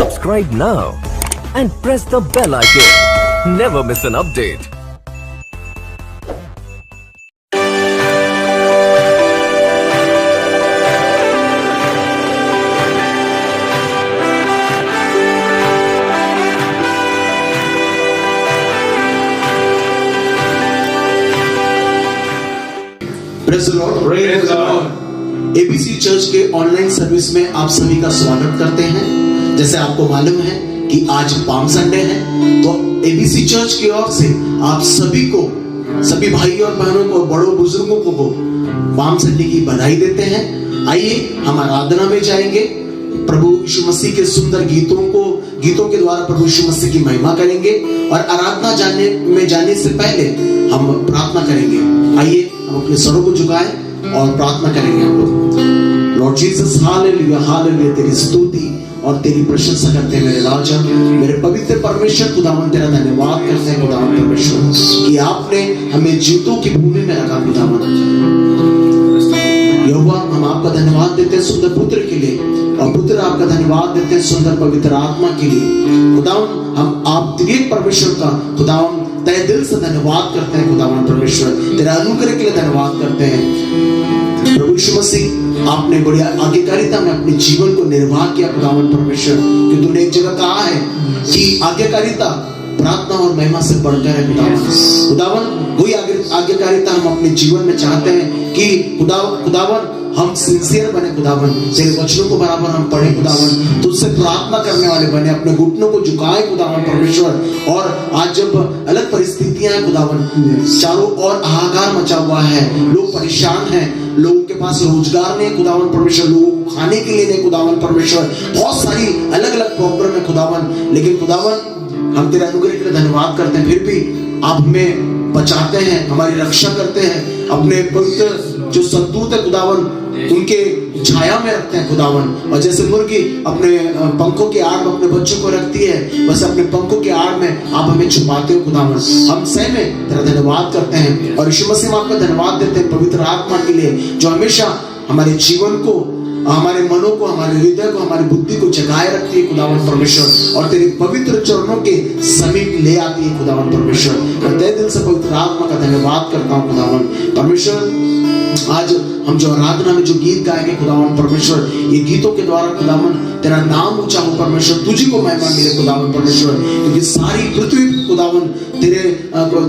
Subscribe now and press the bell icon. Never miss an update. Praise the Lord. Praise the Lord. ABC church के online service में आप सभी का स्वागत करते हैं। जैसे आपको मालूम है कि आज पाम संडे है, तो एबीसी चर्च की ओर से आप सभी को, सभी भाई और बहनों को, बड़ों बुजुर्गों को पाम संडे की बधाई देते हैं। आइए हम आराधना में जाएंगे। प्रभु यीशु मसीह के सुंदर गीतों के द्वारा प्रभु यीशु मसीह की महिमा करेंगे और आराधना जाने से पहले हम प्रार्थना करेंगे। आइए हम अपने सरों को झुकाएं और प्रार्थना करेंगे हम लोग। लॉर्ड जीसस, हालेलुया हालेलुया, तेरी स्तुति और तेरी प्रशंसा करते हैं मेरे राजा, मेरे पवित्र परमेश्वर। खुदावन तेरा धन्यवाद करते हैं खुदावन परमेश्वर कि आपने हमें जीवतों की भूमि में रखा। खुदावन यहोवा, हम आपका धन्यवाद देते हैं सुंदर पुत्र के लिए, और पुत्र आपका धन्यवाद देते हैं सुंदर पवित्र आत्मा के लिए। खुदावन हम आप त्रिएक परमेश्वर का खुदावन तहे दिल से धन्यवाद करते हैं। खुदावन परमेश्वर तेरा अनुग्रह के लिए धन्यवाद करते हैं। प्रभु यीशु मसीह, आपने बड़ी आज्ञाकारिता में अपने जीवन को निर्वाह किया। खुदावन परमेश्वर, कि तूने एक जगह कहा है कि आज्ञाकारिता प्रार्थना और महिमा से बढ़कर है। खुदावन वही आज्ञाकारिता हम अपने जीवन में चाहते हैं कि खुदावन हम सिंसियर बने। खुदावन तेरे वचनों को बराबर हम पढ़े। खुदावन तुझसे प्रार्थना करने वाले बने, अपने घुटनों को झुकाए खुदावन परमेश्वर। और आज जब अलग परिस्थितियां हैं खुदावन, चारों ओर हाहाकार मचा हुआ है, लोग परेशान हैं, लोगों के पास रोजगार नहीं खुदावन परमेश्वर, लोगों को खाने के लिए नहीं खुदावन परमेश्वर, बहुत सारी अलग अलग प्रॉब्लम है खुदावन। लेकिन खुदावन हम तेरे अनुग्रह के लिए धन्यवाद करते हैं, फिर भी आप हमें बचाते हैं, हमारी रक्षा करते हैं। अपने पवित्र जो सद्दूत है खुदावन, उनके छाया में रखते हैं खुदावन। और जैसे मुर्गी अपने पंखों के आड़ में अपने बच्चों को रखती है, वैसे अपने पंखों के आड़ में आप हमें छुपाते हो खुदावन। हम सही में तेरा धन्यवाद करते हैं और यीशु मसीह में आपका धन्यवाद देते हैं पवित्र आत्मा के लिए, जो हमेशा हमारे जीवन को, हमारे मनों को, हमारे हृदय को, हमारी बुद्धि को जगाए रखती है खुदावन परमेश्वर, और तेरे पवित्र चरणों के समीप ले आती है खुदावन परमेश्वर। मैं तहे दिल से पवित्र आत्मा का धन्यवाद करता हूँ खुदावन परमेश्वर। आज हम जो आराधना में जो गीत गाएंगे खुदावन परमेश्वर, ये गीतों के द्वारा खुदावन तेरा नाम ऊंचा हो परमेश्वर, तुझी को महिमा मिले खुदावन परमेश्वर, क्योंकि सारी पृथ्वी खुदावन तेरे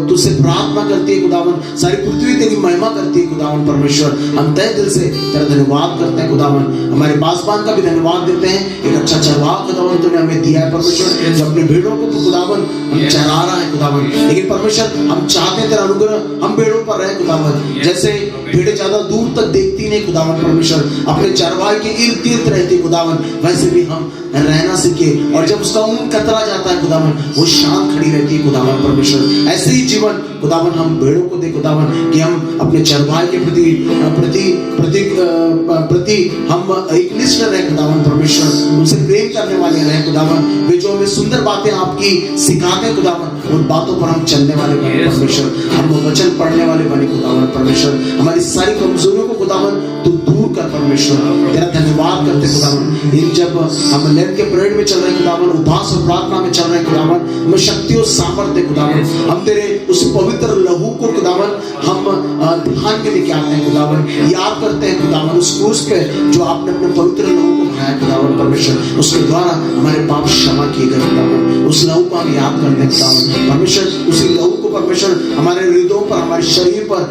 तुझसे प्रार्थना करती है खुदावन, सारी पृथ्वी तेरी महिमा करती है खुदावन परमेश्वर। हम तहे दिल से तेरा धन्यवाद करते हैं खुदावन। हमारे पासबान का भी धन्यवाद देते हैं, एक अच्छा चरवाहा खुदावन तूने हमें दिया है परमेश्वर, जो अपने भेड़ों को खुदावन हम चरा रहा है खुदावन। लेकिन परमेश्वर हम चाहते हैं तेरा अनुग्रह हम भेड़ों पर रहे खुदावन। जैसे भेड़ें ज्यादा दूर तक देखती नहीं खुदावन परमेश्वर, अपने चरवाहे के इर्द गिर्द रहती खुदावन, वैसे भी हम रहना सीखे, और जब उसका ऊन कतरा जाता है खुदावन, वो शांत खड़ी रहती है खुदावन परमेश्वर। ऐसे ही जीवन खुदावन हम भेड़ों को दे खुदावन, कि हम अपने चरवाहे के प्रति हम एक निष्ठ रहे खुदावन परमेश्वर, उनसे प्रेम करने वाले रहे खुदावन। वे जो हमें सुंदर बातें आपकी सिखाते खुदावन, उन बातों पर हम चलने वाले बने परमेश्वर, हम वो वचन पढ़ने वाले बने खुदावन परमेश्वर। हमारी सारी कमजोरियों को खुदावन तू दूर कर परमेश्वर, तेरा धन्यवाद करते खुदावन। इन जब हम लेन के परेड में चल रहे खुदावन, उपवास और प्रार्थना में चल रहे खुदावन, हमें शक्ति और सामर्थ्य खुदावन, हम तेरे उस पवित्र लहू को खुदावन हम ध्यान में लेके आते हैं खुदावन, याद करते हैं खुदावन उस क्रूस पे जो आपने अपने पवित्र लहू को बहाया खुदावन परमेश्वर, उसके द्वारा हमारे पाप क्षमा किए गए खुदावन। उस लहू को हम याद करते हैं खुदावन परमेश्वर, उसी लहू को परमेश्वर हमारे हृदयों पर, हमारे शरीर पर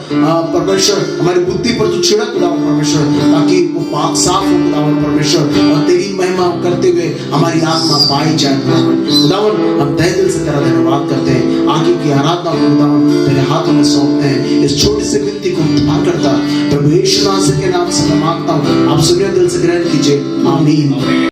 परमेश्वर, हमारी बुद्धि पर तू छिड़क खुदावन परमेश्वर, ताकि वो पाक साफ हो खुदावन परमेश्वर, और तेरी महिमा करते हुए हमारी आत्मा पाई जाए खुदावन। हम तहे दिल से तेरा धन्यवाद करते हैं। आगे की आराधना को खुदावन तेरे हाथों में सौंपते हैं। इस छोटी सी विनती को उद्धार करता प्रभु यीशु मसीह के नाम से मैं मांगता हूँ, आप सुनिए, दिल से ग्रहण कीजिए, आमीन।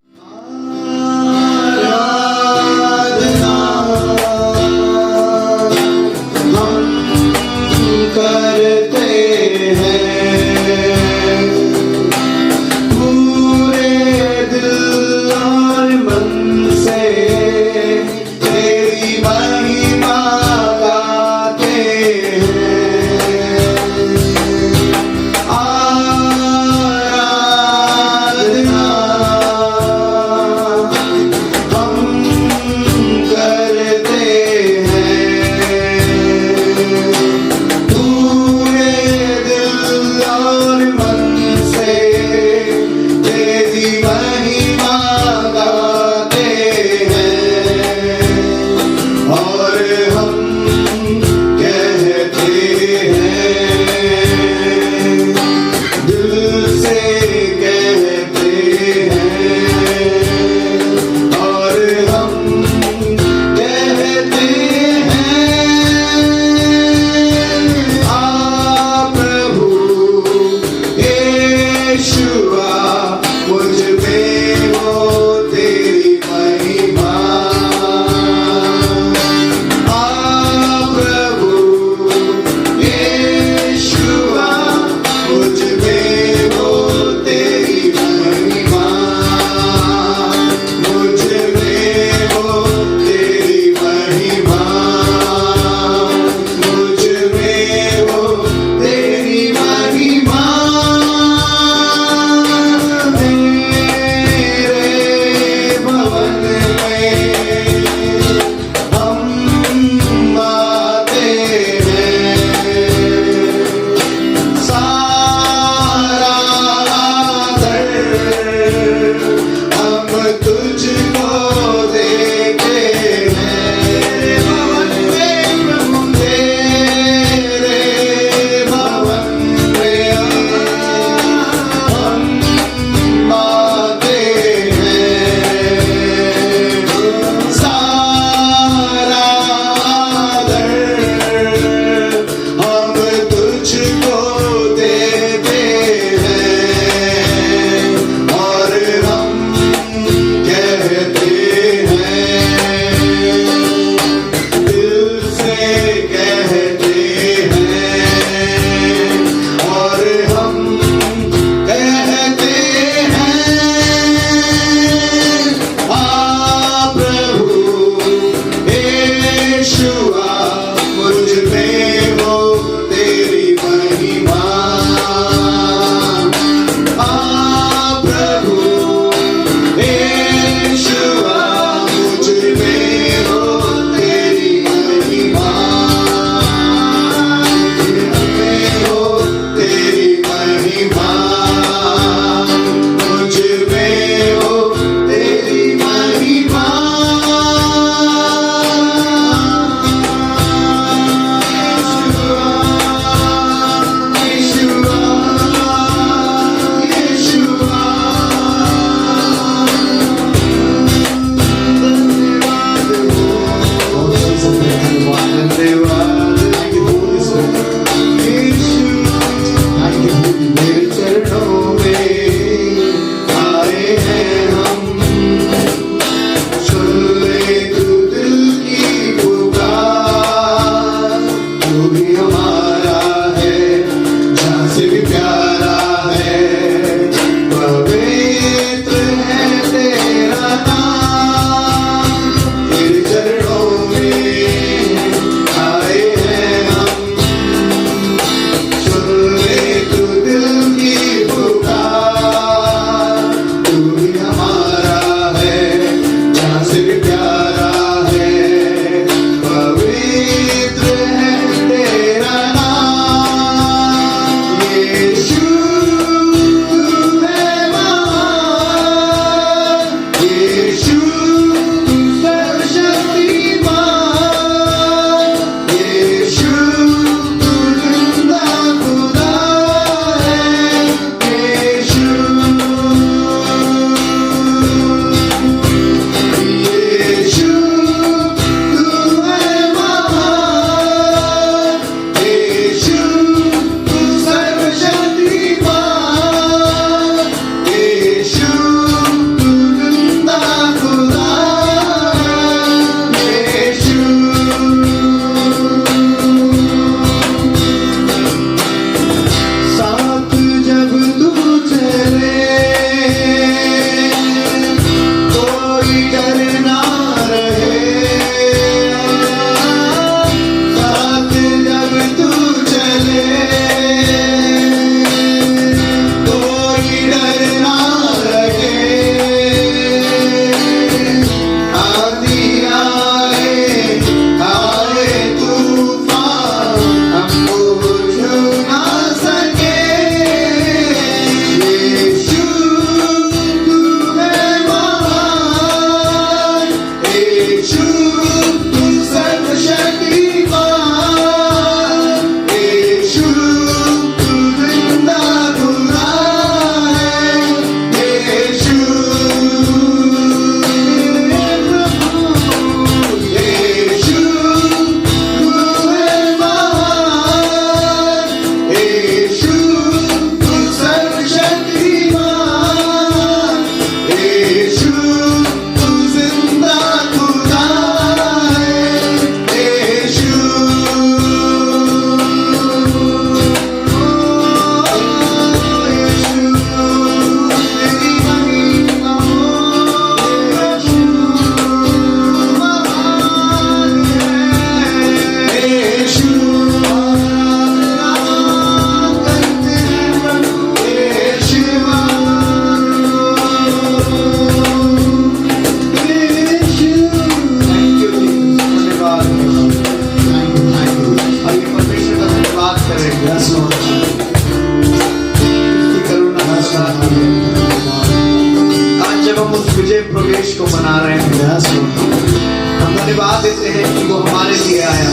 देते हैं कि वो हमारे लिए आया।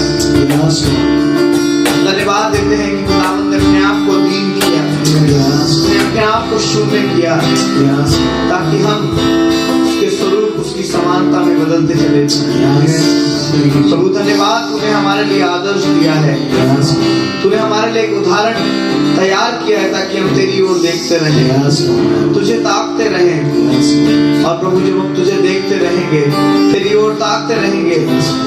Yes, Lord. धन्यवाद देते हैं कि खुदावंद ने अपने आप को दीन किया, Yes. उसने अपने आप को शून्य किया, Yes. ताकि हम उसके स्वरूप उसकी समानता में बदलते चले जाएं। Yes. प्रभु धन्यवाद, तूने हमारे लिए आदर्श दिया है, Yes. तूने हमारे लिए एक उदाहरण तैयार किया है ताकि हम तेरी ओर देखते रहें, Yes, Lord. तुझे ताकते रहें। Yes, Lord. और प्रभु जब हम तुझे देखते रहेंगे, तेरी ओर ताकते रहेंगे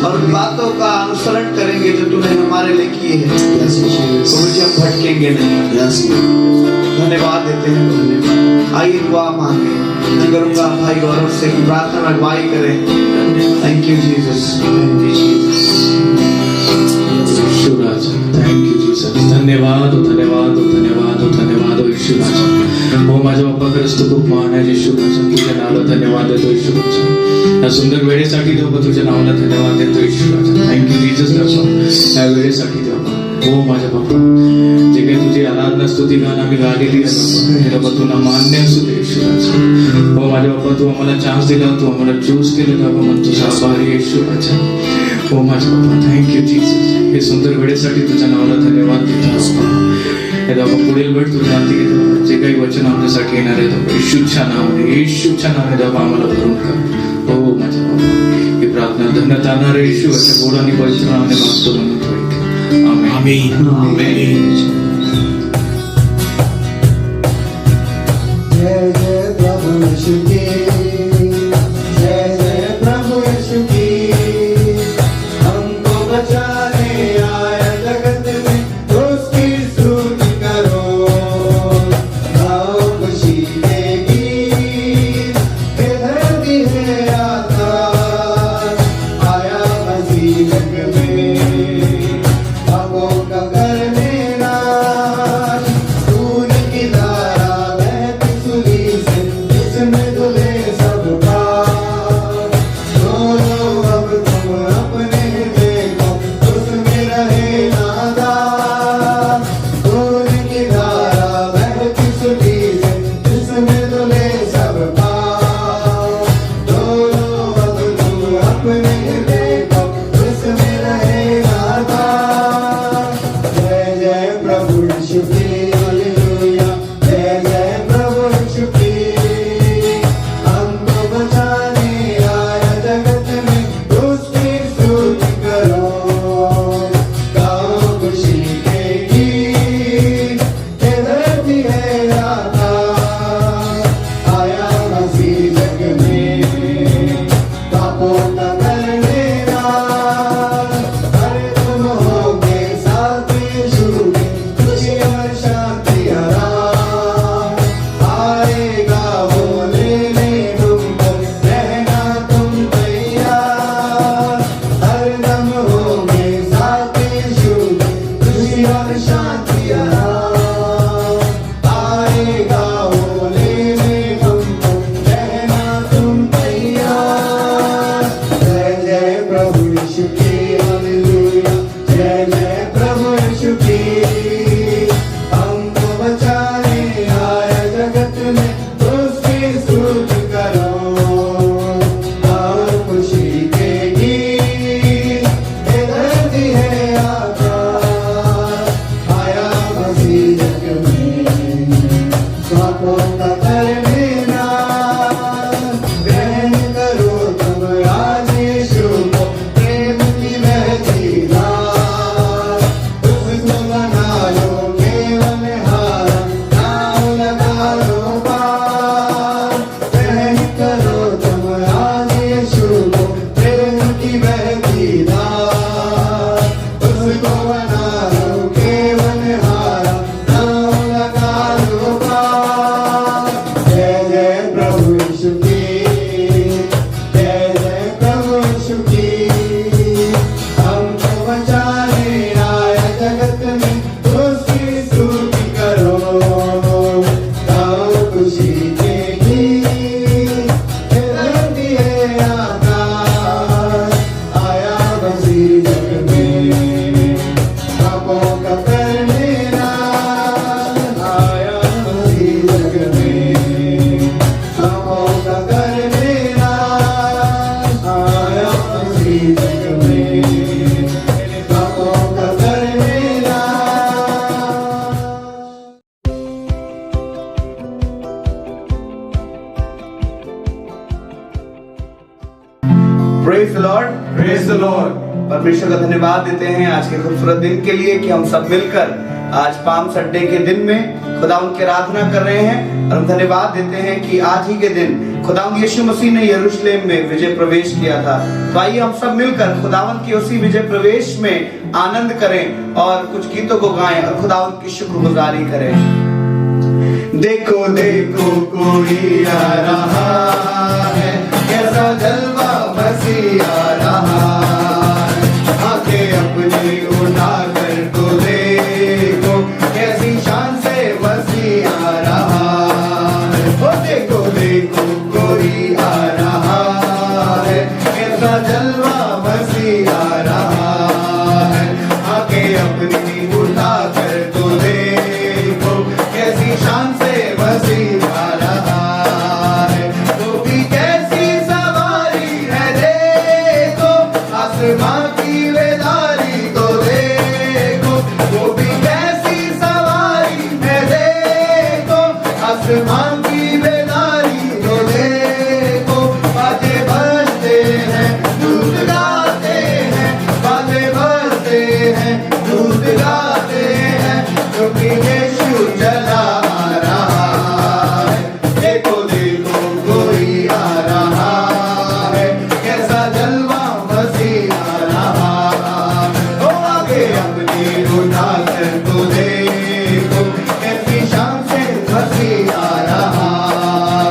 और उन बातों का अनुसरण करेंगे जो तूने हमारे लिए की है, Yes, Jesus. प्रभु जी हम भटकेंगे नहीं। Yes, Lord. धन्यवाद देते हैं प्रभु। आइए दुआ मांगे। मैं करूंगा भाई गौरव से कि प्रार्थना में अगुवाई करें। Thank you Jesus. यीशु राजा, थैंक यू जीसस। धन्यवाद धन्यवाद धन्यवाद धन्यवाद यीशु राजा। हो माझ्या बाप्पा खरंच तू खूप महान आहे यीशु राजा, तुझ्या नावाला धन्यवाद देतो यीशु राजा। या सुंदर वेळेसाठी देवा तुझ्या नावाला धन्यवाद देतो यीशु राजा। थँक यू जीसस बाप्पा, या वेळेसाठी देवा। हो माझ्या बाप्पा, जे काही तुझी आराधना स्तुती गाणं आम्ही गालेली आहे बाप्पा, हे बाबा तुला मान्य असू दे यीशु राजा। हो माझ्या बाप्पा, तू आम्हाला चान्स दिला, तू आम्हाला चूज केलं बाबा, मग तुझा आभारी येशू राजा। हो माझ्या बाप्पा, थँक यू जीसस। हे सुंदर वेळेसाठी तुझ्या नावाला धन्यवाद देतो। हे बाबा पुढील वेळ तुझ्या हाती घेतो, जे काही वचन आमच्यासाठी येणार आहे बाबा, येशूच्या नावाने, येशूच्या नावाने बाबा आम्हाला भरून कर। हो माझ्या बाबा, ही प्रार्थना धन्यता आणणार येशू अशा गोड आणि पवित्र नावाने मागतो म्हणतो। आमेन आमेन। जय जय प्रभु यीशु की, जय जय प्रभु यीशु की। हमको बचाने आया जगत में, तो उसकी स्तुति करो। गाओ खुशी के गीत, हे धरती है आकाश, आया मसीह जग में। पापों का करने नाश, खून की धारा बहती सुली से, जिसमें धुले सब पाप। छोड़ो अब तुम अपने देखो, उसमें रहे नादान। खून की धारा बहती सुली से, जिसमें धुले सब पाप। छोड़ो अब तुम अपने देखो, उसमें रहे नादान। जय जय प्रभु यीशु की, हालेलुया। जय जय प्रभु यीशु की। हमको बचाने आया जगत में, उसकी स्तुति करो। गाओ खुशी के गीत, हे धरती है आकाश, आया मसीह जग में। पापों का करने नाश, अरे तुम होगे साथ यीशु के, खुशी और शांति आराम। आएगा वो लेने तुमको, रहना तुम तैयार। हरदम होगे साथ यीशु के, खुशी और शांति आराम। आएगा वो लेने तुमको, रहना तुम तैयार। जय जय प्रभु यीशु की, हालेलुया। जय जय प्रभु यीशु की। हमको बचाने आया जगत में, उसकी स्तुति करो। गाओ खुशी के गीत, हे धरती है आकाश, आया मसीह जग में। पापों का करने नाश, ग्रहण करो तुम आज यीशु को, प्रेम की बहती धार। उसको बना लो केवल हारा, नाम लगा लो पार। ग्रहण करो तुम आज यीशु को, प्रेम की बहती धार। उसको बना लो केवल हारा, नाम लगा लो पार। जय जय प्रभु यीशु की, जय जय प्रभु यीशु की। हमको बचाने आया जगत में, उसकी स्तुति करो। गाओ खुशी के गीत, हे धरती है आकाश, आया मसीह जग में। पापों का करने नाश, आया मसीह जग में। पापों का करने नाश, आया मसीह जग में। Praise the Lord. परमेश्वर का धन्यवाद देते हैं आज के खूबसूरत दिन के लिए कि हम सब मिलकर आज पाम संडे के दिन में खुदावंद की आराधना कर रहे हैं। और हम धन्यवाद देते हैं कि आज ही के दिन खुदावंद यीशु मसीह ने यरूशलेम में विजय प्रवेश किया था। तो आइए हम सब मिलकर खुदावंद की उसी विजय प्रवेश में आनंद करें और कुछ गीतों को गाएं और खुदावंद की शुक्रगुजारी करें। देखो देखो कोई आ रहा है, कैसा जलवा मसीह आ रहा है। आंखें अपनी उठा कर तो देखो, कैसी शान से मसीह आ रहा है। ओ देखो देखो कोई आ रहा है, कैसा जलवा मसीह आ रहा है। आंखें अपनी उठा कर तो देखो, कैसी शान से मसीह आ रहा है। तो भी कैसी सवारी है देखो, आसमां की वेदारी तो देखो। वो भी कैसी सवारी है देखो, आसमां की वेदारी तो देखो। बाजे बजते हैं, दूध गाते हैं, बाजे बजते हैं, दूध गाते हैं, क्योंकि यीशु चला आ रहा है। देखो देखो कोई आ रहा है, कैसा जलवा मसीह आ रहा है। ओ आगे अपनी उठा कर तो देखो, कैसी शान से मसीह आ रहा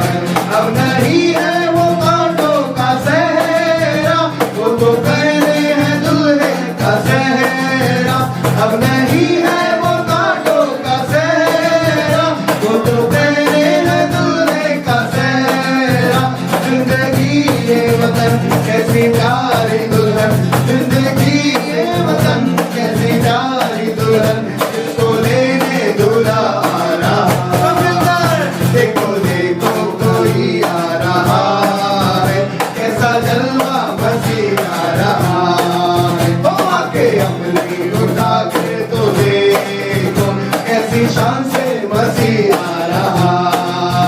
है। अब नहीं है वो कांटों का सहरा, वो तो पहने हैं दूल्हे का सहरा। अब नहीं है वो कांटों का सहरा, वो तो पहने हैं दूल्हे का सहरा। जिंदगी ये वतन कैसी प्यारी दुल्हन, जिंदगी ये वतन कैसी प्यारी दुल्हन, इसको लेने दूल्हा आ रहा है। देखो देखो कोई आ रहा है, कैसा जलवा मसीह आ रहा है। ओ आके अपनी उठा के तो देखो, कैसी शान से मसीह आ रहा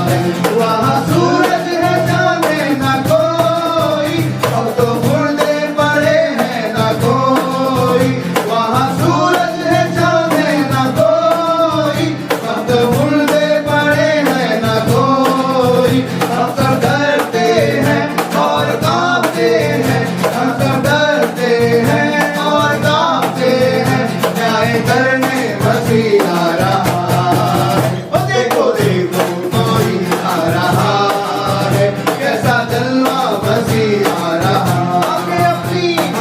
है। वहाँ सूरज है चांद है ना कोई, अब तो मुर्दे पड़े हैं ना कोई। वहाँ सूरज है चांद है ना कोई, अब तो मुर्दे पड़े हैं ना कोई। हम सब डरते हैं और कांपते हैं, हम सब डरते हैं और कांपते हैं, न्याय करने मसीह आ रहा है। ओ देखो देखो कोई आ रहा है, कैसा जलवा मसीह आ रहा है।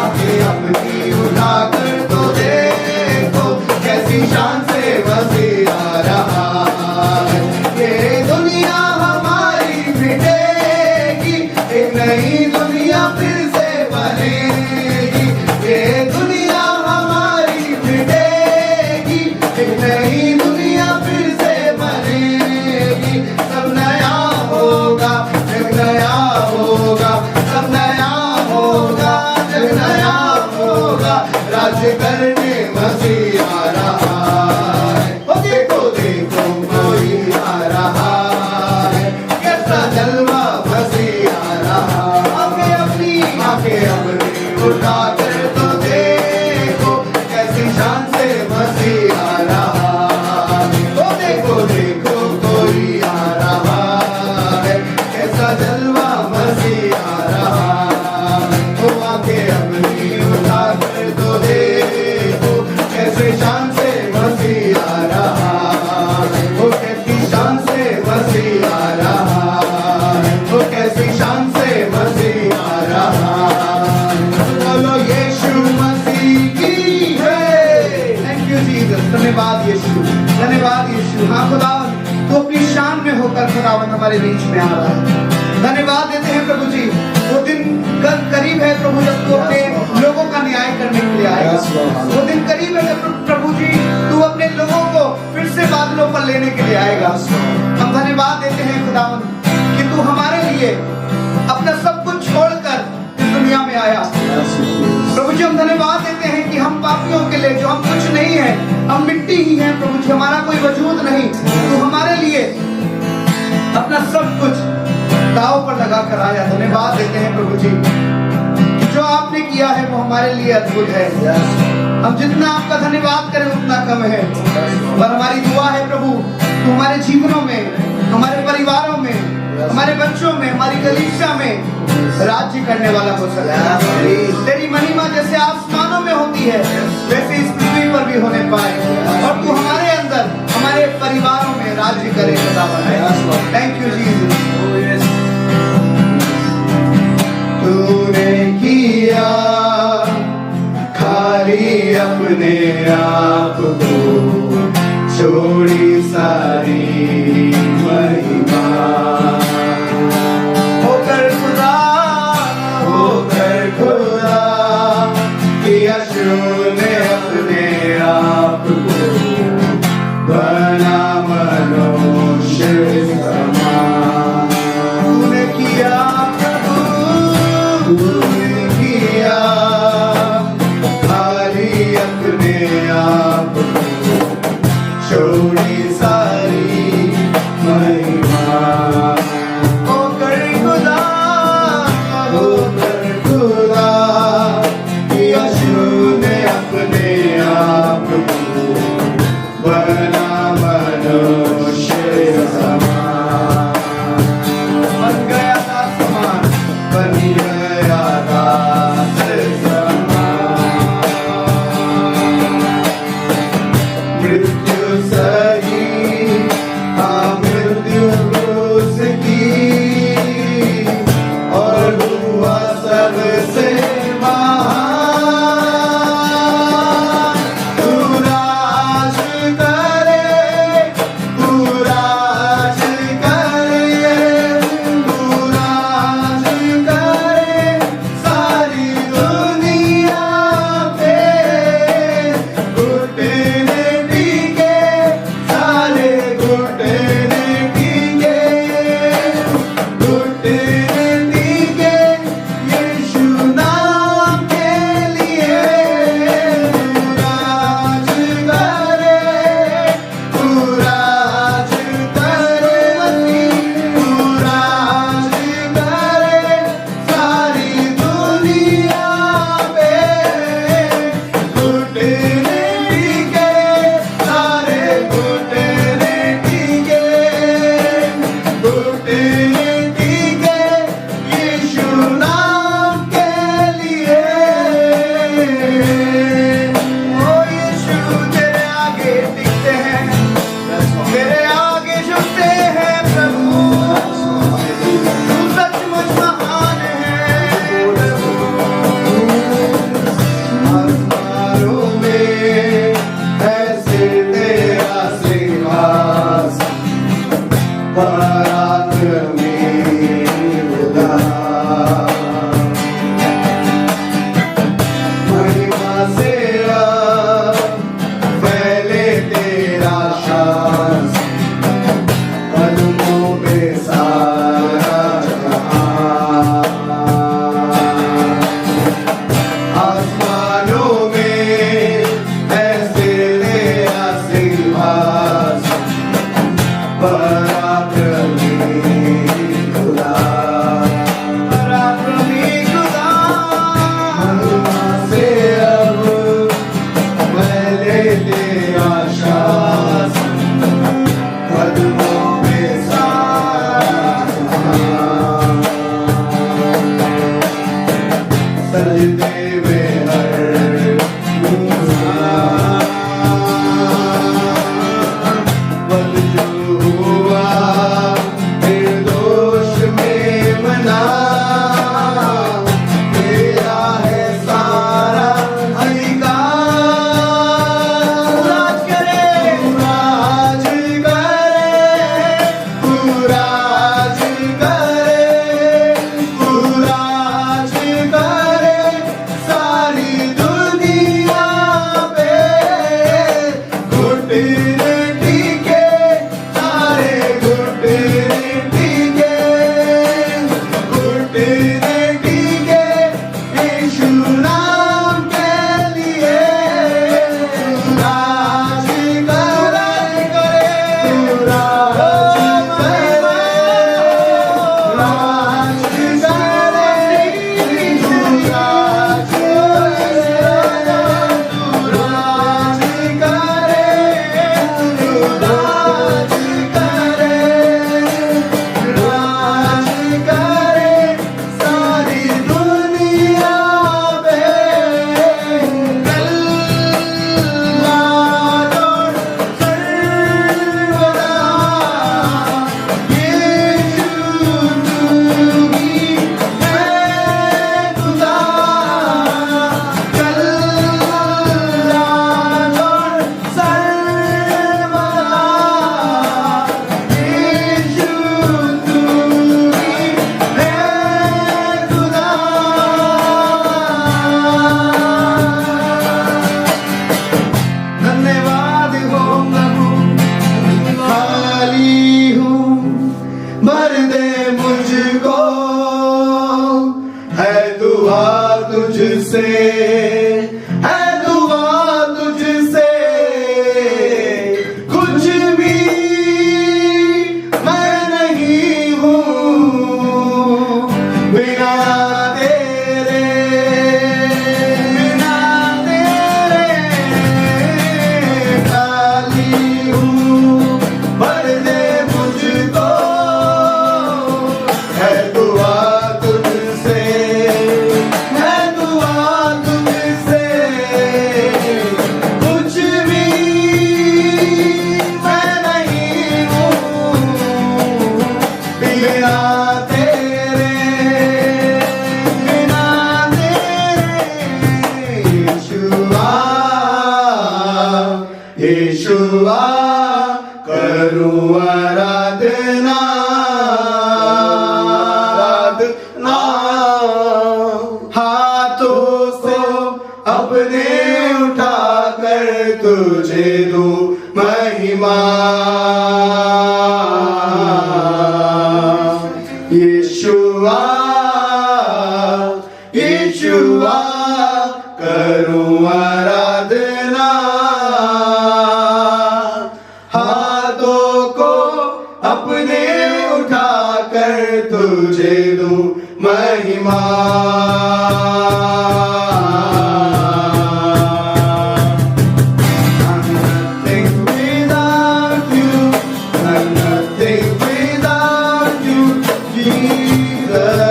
आंखें अपनी उठा कर तो देखो, कैसी शान से मसीह आ रहा है। ये दुनिया हमारी मिटेगी, एक नई दुनिया फिर से बनेगी। ये दुनिया हमारी मिटेगी, एक नई दुनिया फिर से बनेगी। सब नया होगा, जग नया होगा, सब नया होगा, जग नया होगा, राज्य करने मसीह आ रहा है। ओ देखो देखो कोई आ रहा है, कैसा जलवा मसीह आ रहा है। आंखें अपनी उठा कर तो देखो, कैसी शान से मसीह आ रहा है। ओ देखो देखो कोई आ रहा है, कैसा जलवा मसीह आ रहा है। ओ आंखें अपनी उठा कर तो देखो, कैसे शान से मसीह आ रहा है। ओ कैसी शान से मसीह आ रहा है, ओ कैसी शान से मसीह आ रहा है। बोलो यीशु मसीह की है। Thank you Jesus. धन्यवाद यीशु, धन्यवाद यीशु। हाँ खुदावन, तू अपनी शान में होकर खुदावन हमारे बीच में आ रहा है। धन्यवाद देते हैं प्रभु जी। वो दिन करीब है प्रभु, जब तू अपने लोगों का न्याय करने के लिए आएगा। वो दिन करीब है जब प्रभु जी तू अपने लोगों को फिर से बादलों पर लेने के लिए आएगा। हम धन्यवाद देते हैं खुदावन कि तू हमारे लिए अपना सब कुछ छोड़कर इस दुनिया में आया। प्रभु जी हम धन्यवाद देते हैं कि हम पापियों के लिए, जो हम कुछ नहीं है, हम मिट्टी ही हैं प्रभु जी, हमारा कोई वजूद नहीं, तू हमारे लिए अपना सब कुछ दाव पर लगा कर आया। धन्यवाद देते हैं प्रभु जी, जो आपने किया है वो हमारे लिए अद्भुत है। हम जितना आपका धन्यवाद करें उतना कम है। पर हमारी दुआ है प्रभु, तू हमारे जीवनों में, हमारे परिवारों में, हमारे बच्चों में, हमारी कलीसिया में राज्य करने वाला हो सकता है। तेरी महिमा जैसे आसमानों में होती है वैसे इस पृथ्वी पर भी होने पाए, और तू हमारे अंदर, हमारे परिवारों में राज्य करे। Thank you Jesus. तूने किया खाली अपने आप को, छोड़ी सारी महिमा। होकर खुदा किया शून्य अपने आप को, बना मनुष्य समान। तूने किया प्रभु, है दुआ तुझसे, कुछ भी मैं नहीं हूँ बिना तेरे, बिना तेरे खाली हूँ, भर दे मुझको, है दुआ तुझसे, है दुआ तुझसे, कुछ भी मैं नहीं हूँ बिना तेरे, बिना तेरे। यीशुआ, यीशुआ करूँ आराधना, आराधना, हाथों से अपने उठाकर तुझे दूं महिमा। यीशुआ, यीशुआ करूँ आराधना, हाथों को अपने उठाकर तुझे दूं महिमा। I'm nothing without you, I'm nothing without you, Jesus.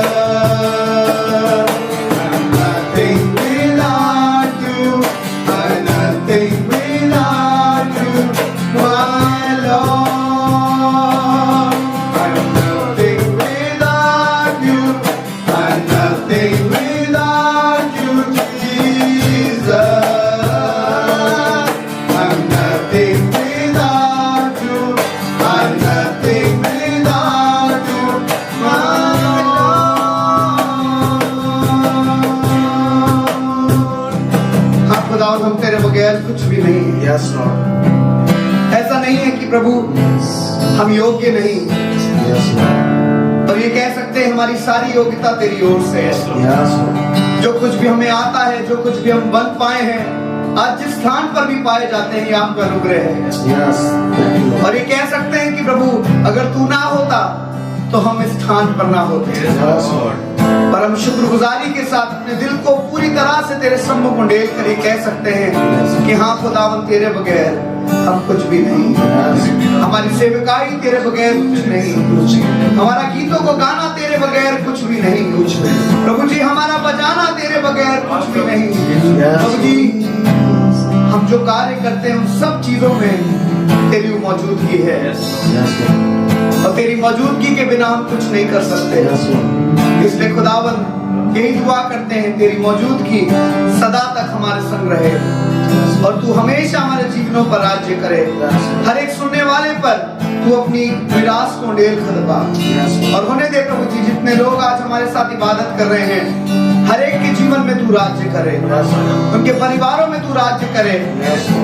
I'm nothing without you, I'm nothing without you, my Lord. I'm nothing without you, I'm nothing without you, Jesus. I'm nothing without you, I'm nothing without you, my Lord. हाँ खुदावंद, हम तेरे बगैर कुछ भी नहीं। Yes Lord. ऐसा नहीं है कि प्रभु हम योग्य नहीं, यस लॉर्ड, पर ये कह सकते हैं हमारी सारी योग्यता तेरी ओर से है। यस लॉर्ड, जो कुछ भी हमें आता है, जो कुछ भी हम बन पाए हैं, आज जिस स्थान पर भी पाए जाते हैं, ये आपका अनुग्रह है। यस, थैंक यू और ये कह सकते हैं कि प्रभु अगर तू ना होता तो हम इस स्थान पर ना होते। यस लॉर्ड, पर हम शुक्रगुजारी के साथ अपने दिल को पूरी तरह से तेरे सम्मुख उंडेल कर ये कह सकते हैं कि हाँ खुदावंद, तेरे बगैर हम कुछ भी नहीं, हमारी सेवकाई तेरे बगैर कुछ नहीं, हमारा गीतों को गाना तेरे बगैर कुछ भी नहीं, प्रभु जी हमारा बजाना तेरे बगैर कुछ भी नहीं। प्रभु जी हम जो कार्य करते हैं उन सब चीजों में तेरी मौजूदगी है, यस लॉर्ड, और तेरी मौजूदगी के बिना हम कुछ नहीं कर सकते। यस लॉर्ड, इसलिए खुदावन यही दुआ करते हैं तेरी मौजूदगी सदा तक हमारे संग रहे, और तू हमेशा हमारे जीवनों पर राज्य करे। हर एक सुनने वाले पर तू अपनी विरासत को उंडेल कर दबा, और होने दे प्रभु जी जितने लोग आज हमारे साथ इबादत कर रहे हैं, हर एक के जीवन में तू राज्य करे, उनके परिवारों में तू राज्य करे,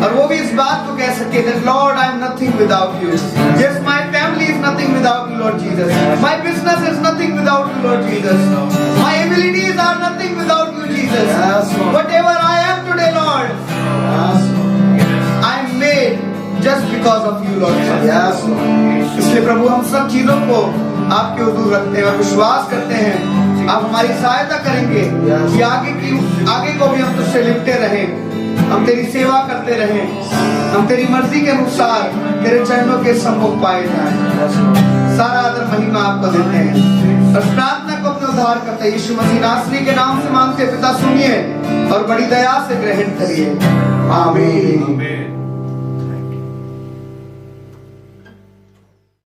और वो भी इस बात को कह सके that Lord I am nothing without you. Yes, my family is nothing without you, Lord Jesus. My business is nothing without you, Lord Jesus. My abilities are nothing without you, Jesus. Whatever I am today, Lord, I am made just because of you, Lord Jesus. इसलिए प्रभु हम सब चीजों को आपके हुजूर रखते हैं और विश्वास करते हैं आप हमारी सहायता करेंगे कि आगे को भी हम तुझसे लिपटे रहें, हम तेरी सेवा करते रहें, हम तेरी मर्जी के अनुसार तेरे चरणों के सम्मुख पाए जाएं। सारा आदर महिमा आपको देते हैं और प्रार्थना को अपने उद्धार करते यीशु मसीह नासरी के नाम से मांगते पिता, सुनिए और बड़ी दया से ग्रहण करिए, आमीन।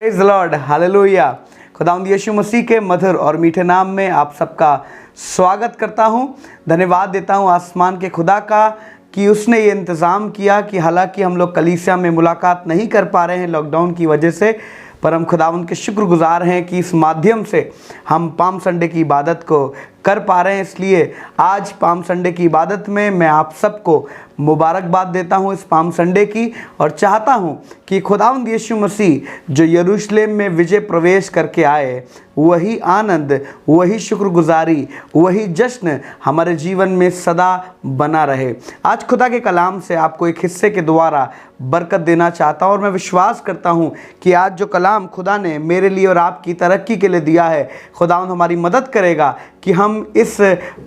Praise the Lord, hallelujah. खुदावंद यीशु मसीह के मधुर और मीठे नाम में आप सबका स्वागत करता हूं। धन्यवाद देता हूं आसमान के खुदा का कि उसने ये इंतज़ाम किया कि हालांकि हम लोग कलीसिया में मुलाकात नहीं कर पा रहे हैं लॉकडाउन की वजह से, पर हम खुदावंद के शुक्रगुजार हैं कि इस माध्यम से हम पाम संडे की इबादत को कर पा रहे हैं। इसलिए आज पाम संडे की इबादत में मैं आप सबको मुबारकबाद देता हूँ इस पाम संडे की, और चाहता हूँ कि खुदावंद यीशु मसीह जो यरूशलेम में विजय प्रवेश करके आए, वही आनंद, वही शुक्रगुजारी, वही जश्न हमारे जीवन में सदा बना रहे। आज खुदा के कलाम से आपको एक हिस्से के द्वारा बरकत देना चाहता हूँ, और मैं विश्वास करता हूँ कि आज जो कलाम खुदा ने मेरे लिए और आपकी तरक्की के लिए दिया है, खुदावंद हमारी मदद करेगा कि हम इस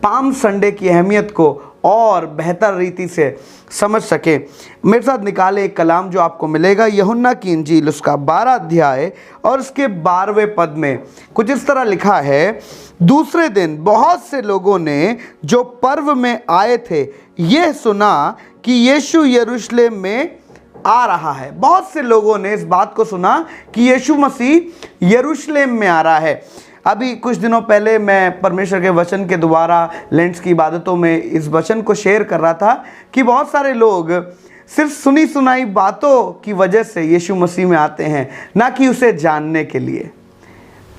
पाम संडे की अहमियत को और बेहतर रीति से समझ सके। मेरे साथ निकाले एक कलाम जो आपको मिलेगा यूहन्ना की इंजील उसका 12 अध्याय और उसके 12वें पद में कुछ इस तरह लिखा है, दूसरे दिन बहुत से लोगों ने जो पर्व में आए थे यह सुना कि यीशु यरूशलेम में आ रहा है। बहुत से लोगों ने इस बात को सुना कि यीशु मसीह यरूशलेम में आ रहा है। अभी कुछ दिनों पहले मैं परमेश्वर के वचन के द्वारा लेंट्स की इबादतों में इस वचन को शेयर कर रहा था कि बहुत सारे लोग सिर्फ सुनी सुनाई बातों की वजह से यीशु मसीह में आते हैं, ना कि उसे जानने के लिए।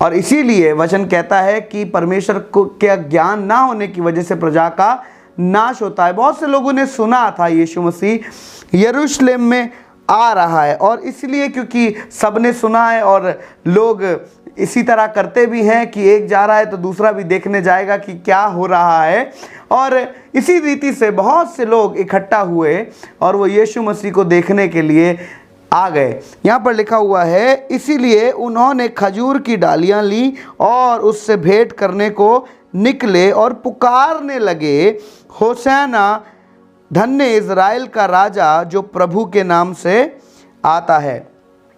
और इसीलिए वचन कहता है कि परमेश्वर को क्या ज्ञान ना होने की वजह से प्रजा का नाश होता है। बहुत से लोगों ने सुना था यीशु मसीह यरूशलेम में आ रहा है, और इसलिए क्योंकि सबने सुना है और लोग इसी तरह करते भी हैं कि एक जा रहा है तो दूसरा भी देखने जाएगा कि क्या हो रहा है, और इसी रीति से बहुत से लोग इकट्ठा हुए और वो यीशु मसीह को देखने के लिए आ गए। यहाँ पर लिखा हुआ है, इसीलिए उन्होंने खजूर की डालियाँ ली और उससे भेंट करने को निकले और पुकारने लगे, होसैना, धन्य इज़राइल का राजा जो प्रभु के नाम से आता है।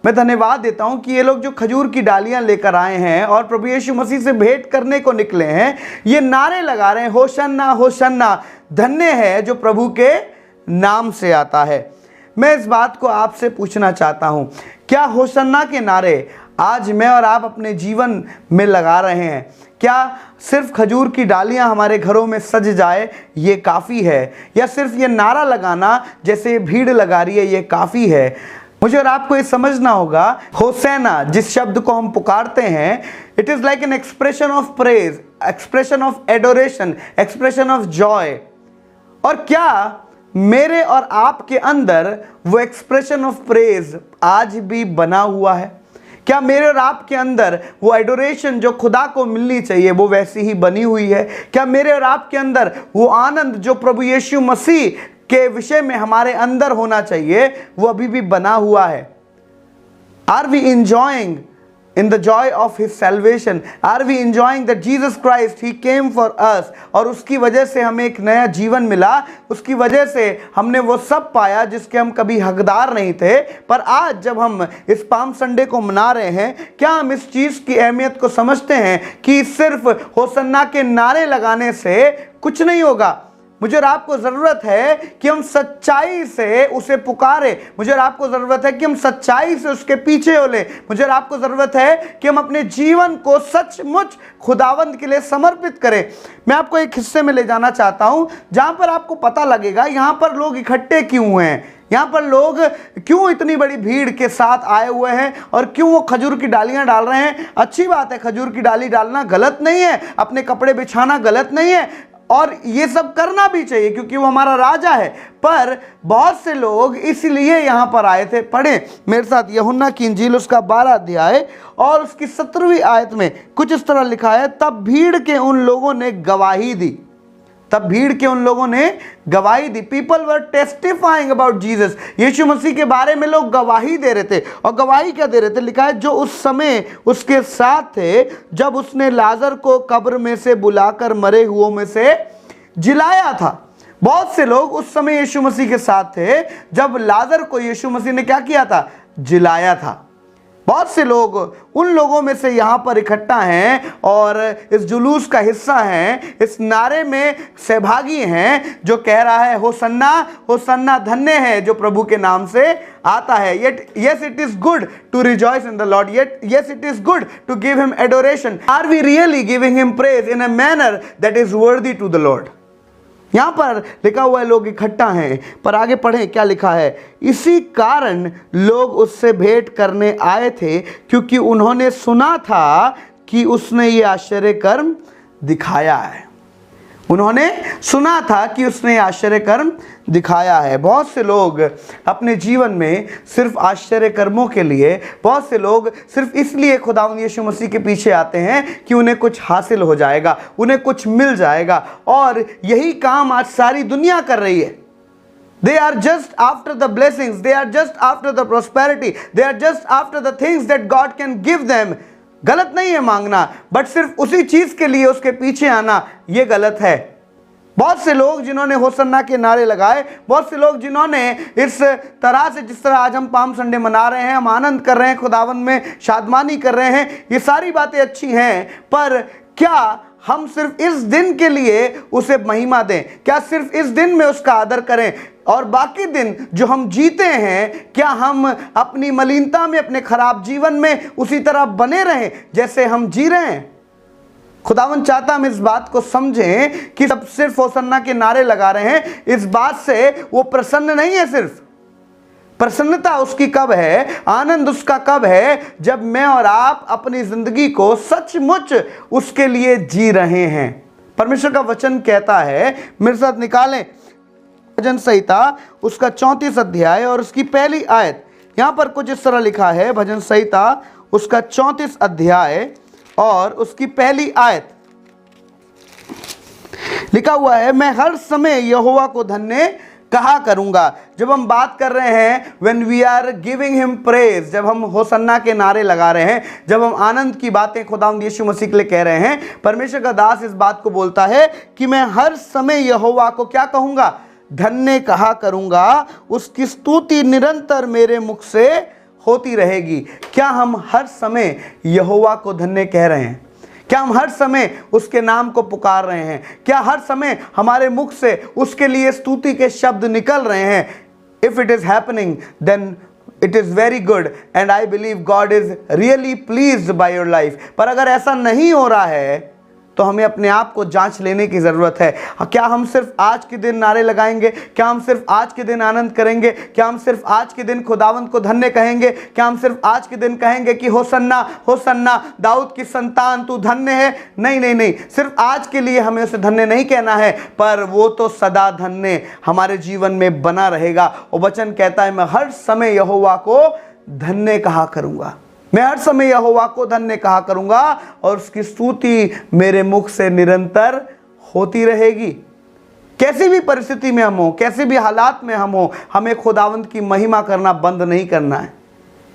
मैं धन्यवाद देता हूं कि ये लोग जो खजूर की डालियां लेकर आए हैं और प्रभु यीशु मसीह से भेंट करने को निकले हैं, ये नारे लगा रहे हैं, होशन्ना होशन्ना, धन्य है जो प्रभु के नाम से आता है। मैं इस बात को आपसे पूछना चाहता हूं, क्या होशन्ना के नारे आज मैं और आप अपने जीवन में लगा रहे हैं? क्या सिर्फ खजूर की डालियां हमारे घरों में सज जाए ये काफ़ी है, या सिर्फ ये नारा लगाना जैसे भीड़ लगा रही है ये काफ़ी है? मुझे और आपको ये समझना होगा, होसैना जिस शब्द को हम पुकारते हैं, it is like an expression of praise, expression of adoration, expression of Joy. और क्या मेरे और आपके अंदर वो एक्सप्रेशन ऑफ प्रेज आज भी बना हुआ है? क्या मेरे और आपके अंदर वो एडोरेशन जो खुदा को मिलनी चाहिए वो वैसी ही बनी हुई है? क्या मेरे और आपके अंदर वो आनंद जो प्रभु यीशु मसीह के विषय में हमारे अंदर होना चाहिए वो अभी भी बना हुआ है? Are we enjoying in the joy of his salvation? Are we enjoying that Jesus Christ, he came for us, और उसकी वजह से हमें एक नया जीवन मिला, उसकी वजह से हमने वो सब पाया जिसके हम कभी हकदार नहीं थे। पर आज जब हम इस पाम संडे को मना रहे हैं, क्या हम इस चीज़ की अहमियत को समझते हैं कि सिर्फ होसन्ना के नारे लगाने से कुछ नहीं होगा? मुझे और आपको ज़रूरत है कि हम सच्चाई से उसे पुकारे। मुझे और आपको ज़रूरत है कि हम सच्चाई से उसके पीछे हो ले। मुझे और आपको ज़रूरत है कि हम अपने जीवन को सचमुच खुदावंद के लिए समर्पित करें। मैं आपको एक हिस्से में ले जाना चाहता हूँ जहाँ पर आपको पता लगेगा यहाँ पर लोग इकट्ठे क्यों हुए हैं, यहाँ पर लोग क्यों इतनी बड़ी भीड़ के साथ आए हुए हैं और क्यों वो खजूर की डालियाँ डाल रहे हैं। अच्छी बात है, खजूर की डाली डालना गलत नहीं है, अपने कपड़े बिछाना गलत नहीं है, और ये सब करना भी चाहिए क्योंकि वो हमारा राजा है। पर बहुत से लोग इसलिए यहाँ पर आए थे। पढ़ें मेरे साथ यूहन्ना की इंजील उसका 12 अध्याय और उसकी 17वीं आयत में कुछ इस तरह लिखा है, तब भीड़ के उन लोगों ने गवाही दी। तब भीड़ के उन लोगों ने गवाही दी। People were testifying about Jesus. यीशु मसीह के बारे में लोग गवाही दे रहे थे। और गवाही क्या दे रहे थे? लिखा है, जो उस समय उसके साथ थे जब उसने लाजर को कब्र में से बुलाकर मरे हुओं में से जिलाया था। बहुत से लोग उस समय यीशु मसीह के साथ थे जब लाजर को यीशु मसीह ने क्या किया था? जिलाया था। बहुत से लोग उन लोगों में से यहाँ पर इकट्ठा हैं और इस जुलूस का हिस्सा हैं, इस नारे में सहभागी हैं जो कह रहा है, होसन्ना होसन्ना, धन्य है जो प्रभु के नाम से आता है। Yet yes, it is good to rejoice in the Lord. Yet yes, it is good to give him adoration. Are we really giving him praise in a manner that is worthy to the Lord? यहाँ पर लिखा हुआ है लोग इकट्ठा हैं, पर आगे पढ़ें क्या लिखा है। इसी कारण लोग उससे भेंट करने आए थे क्योंकि उन्होंने सुना था कि उसने ये आश्चर्य कर्म दिखाया है। उन्होंने सुना था कि उसने आश्चर्य कर्म दिखाया है। बहुत से लोग अपने जीवन में सिर्फ आश्चर्य कर्मों के लिए, बहुत से लोग सिर्फ इसलिए खुदावंद यीशु मसीह के पीछे आते हैं कि उन्हें कुछ हासिल हो जाएगा, उन्हें कुछ मिल जाएगा, और यही काम आज सारी दुनिया कर रही है। They are just after the blessings, they are just after the prosperity, they are just after the things that God can give them. गलत नहीं है मांगना, बट सिर्फ उसी चीज के लिए उसके पीछे आना यह गलत है। बहुत से लोग जिन्होंने होसन्ना के नारे लगाए, बहुत से लोग जिन्होंने इस तरह से, जिस तरह आज हम पाम संडे मना रहे हैं, हम आनंद कर रहे हैं, खुदावंद में शादमानी कर रहे हैं, ये सारी बातें अच्छी हैं, पर क्या हम सिर्फ इस दिन के लिए उसे महिमा दें? क्या सिर्फ इस दिन में उसका आदर करें और बाकी दिन जो हम जीते हैं, क्या हम अपनी मलिनता में, अपने खराब जीवन में उसी तरह बने रहें जैसे हम जी रहे हैं? खुदावंद चाहता हम इस बात को समझें कि सब सिर्फ होसन्ना के नारे लगा रहे हैं, इस बात से वो प्रसन्न नहीं है। सिर्फ प्रसन्नता उसकी कब है, आनंद उसका कब है, जब मैं और आप अपनी जिंदगी को सचमुच उसके लिए जी रहे हैं। परमेश्वर का वचन कहता है, मेरे साथ निकालें भजन संहिता उसका 34 अध्याय और उसकी पहली आयत। यहां पर कुछ इस तरह लिखा है, भजन संहिता उसका 34 अध्याय और उसकी पहली आयत लिखा हुआ है, मैं हर समय यहोवा को धन्य कहा करूंगा। जब हम बात कर रहे हैं, when we are giving him praise, जब हम होसन्ना के नारे लगा रहे हैं, जब हम आनंद की बातें खुदावंद यीशु मसीह के लिए कह रहे हैं, परमेश्वर का दास इस बात को बोलता है कि मैं हर समय यहोवा को क्या कहूंगा? धन्य कहा करूंगा, उसकी स्तुति निरंतर मेरे मुख से होती रहेगी। क्या हम हर समय यहोवा को धन्य कह रहे हैं? क्या हम हर समय उसके नाम को पुकार रहे हैं? क्या हर समय हमारे मुख से उसके लिए स्तुति के शब्द निकल रहे हैं? If it is happening then it is very good and I believe God is really pleased by your life. पर अगर ऐसा नहीं हो रहा है तो हमें अपने आप को जांच लेने की ज़रूरत है। क्या हम सिर्फ आज के दिन नारे लगाएंगे? क्या हम सिर्फ आज के दिन आनंद करेंगे? क्या हम सिर्फ आज के दिन खुदावंद को धन्य कहेंगे? क्या हम सिर्फ आज के दिन कहेंगे कि होसन्ना होसन्ना, दाऊद की संतान तू धन्य है? नहीं नहीं नहीं, सिर्फ आज के लिए हमें उसे धन्य नहीं कहना है, पर वो तो सदा धन्य हमारे जीवन में बना रहेगा। और वचन कहता है, मैं हर समय यहोवा को धन्य कहा करूँगा, मैं हर समय यहोवा को धन्य कहा करूंगा और उसकी स्तुति मेरे मुख से निरंतर होती रहेगी। कैसी भी परिस्थिति में हम हो, कैसे भी हालात में हम हो, हमें खुदावंद की महिमा करना बंद नहीं करना है।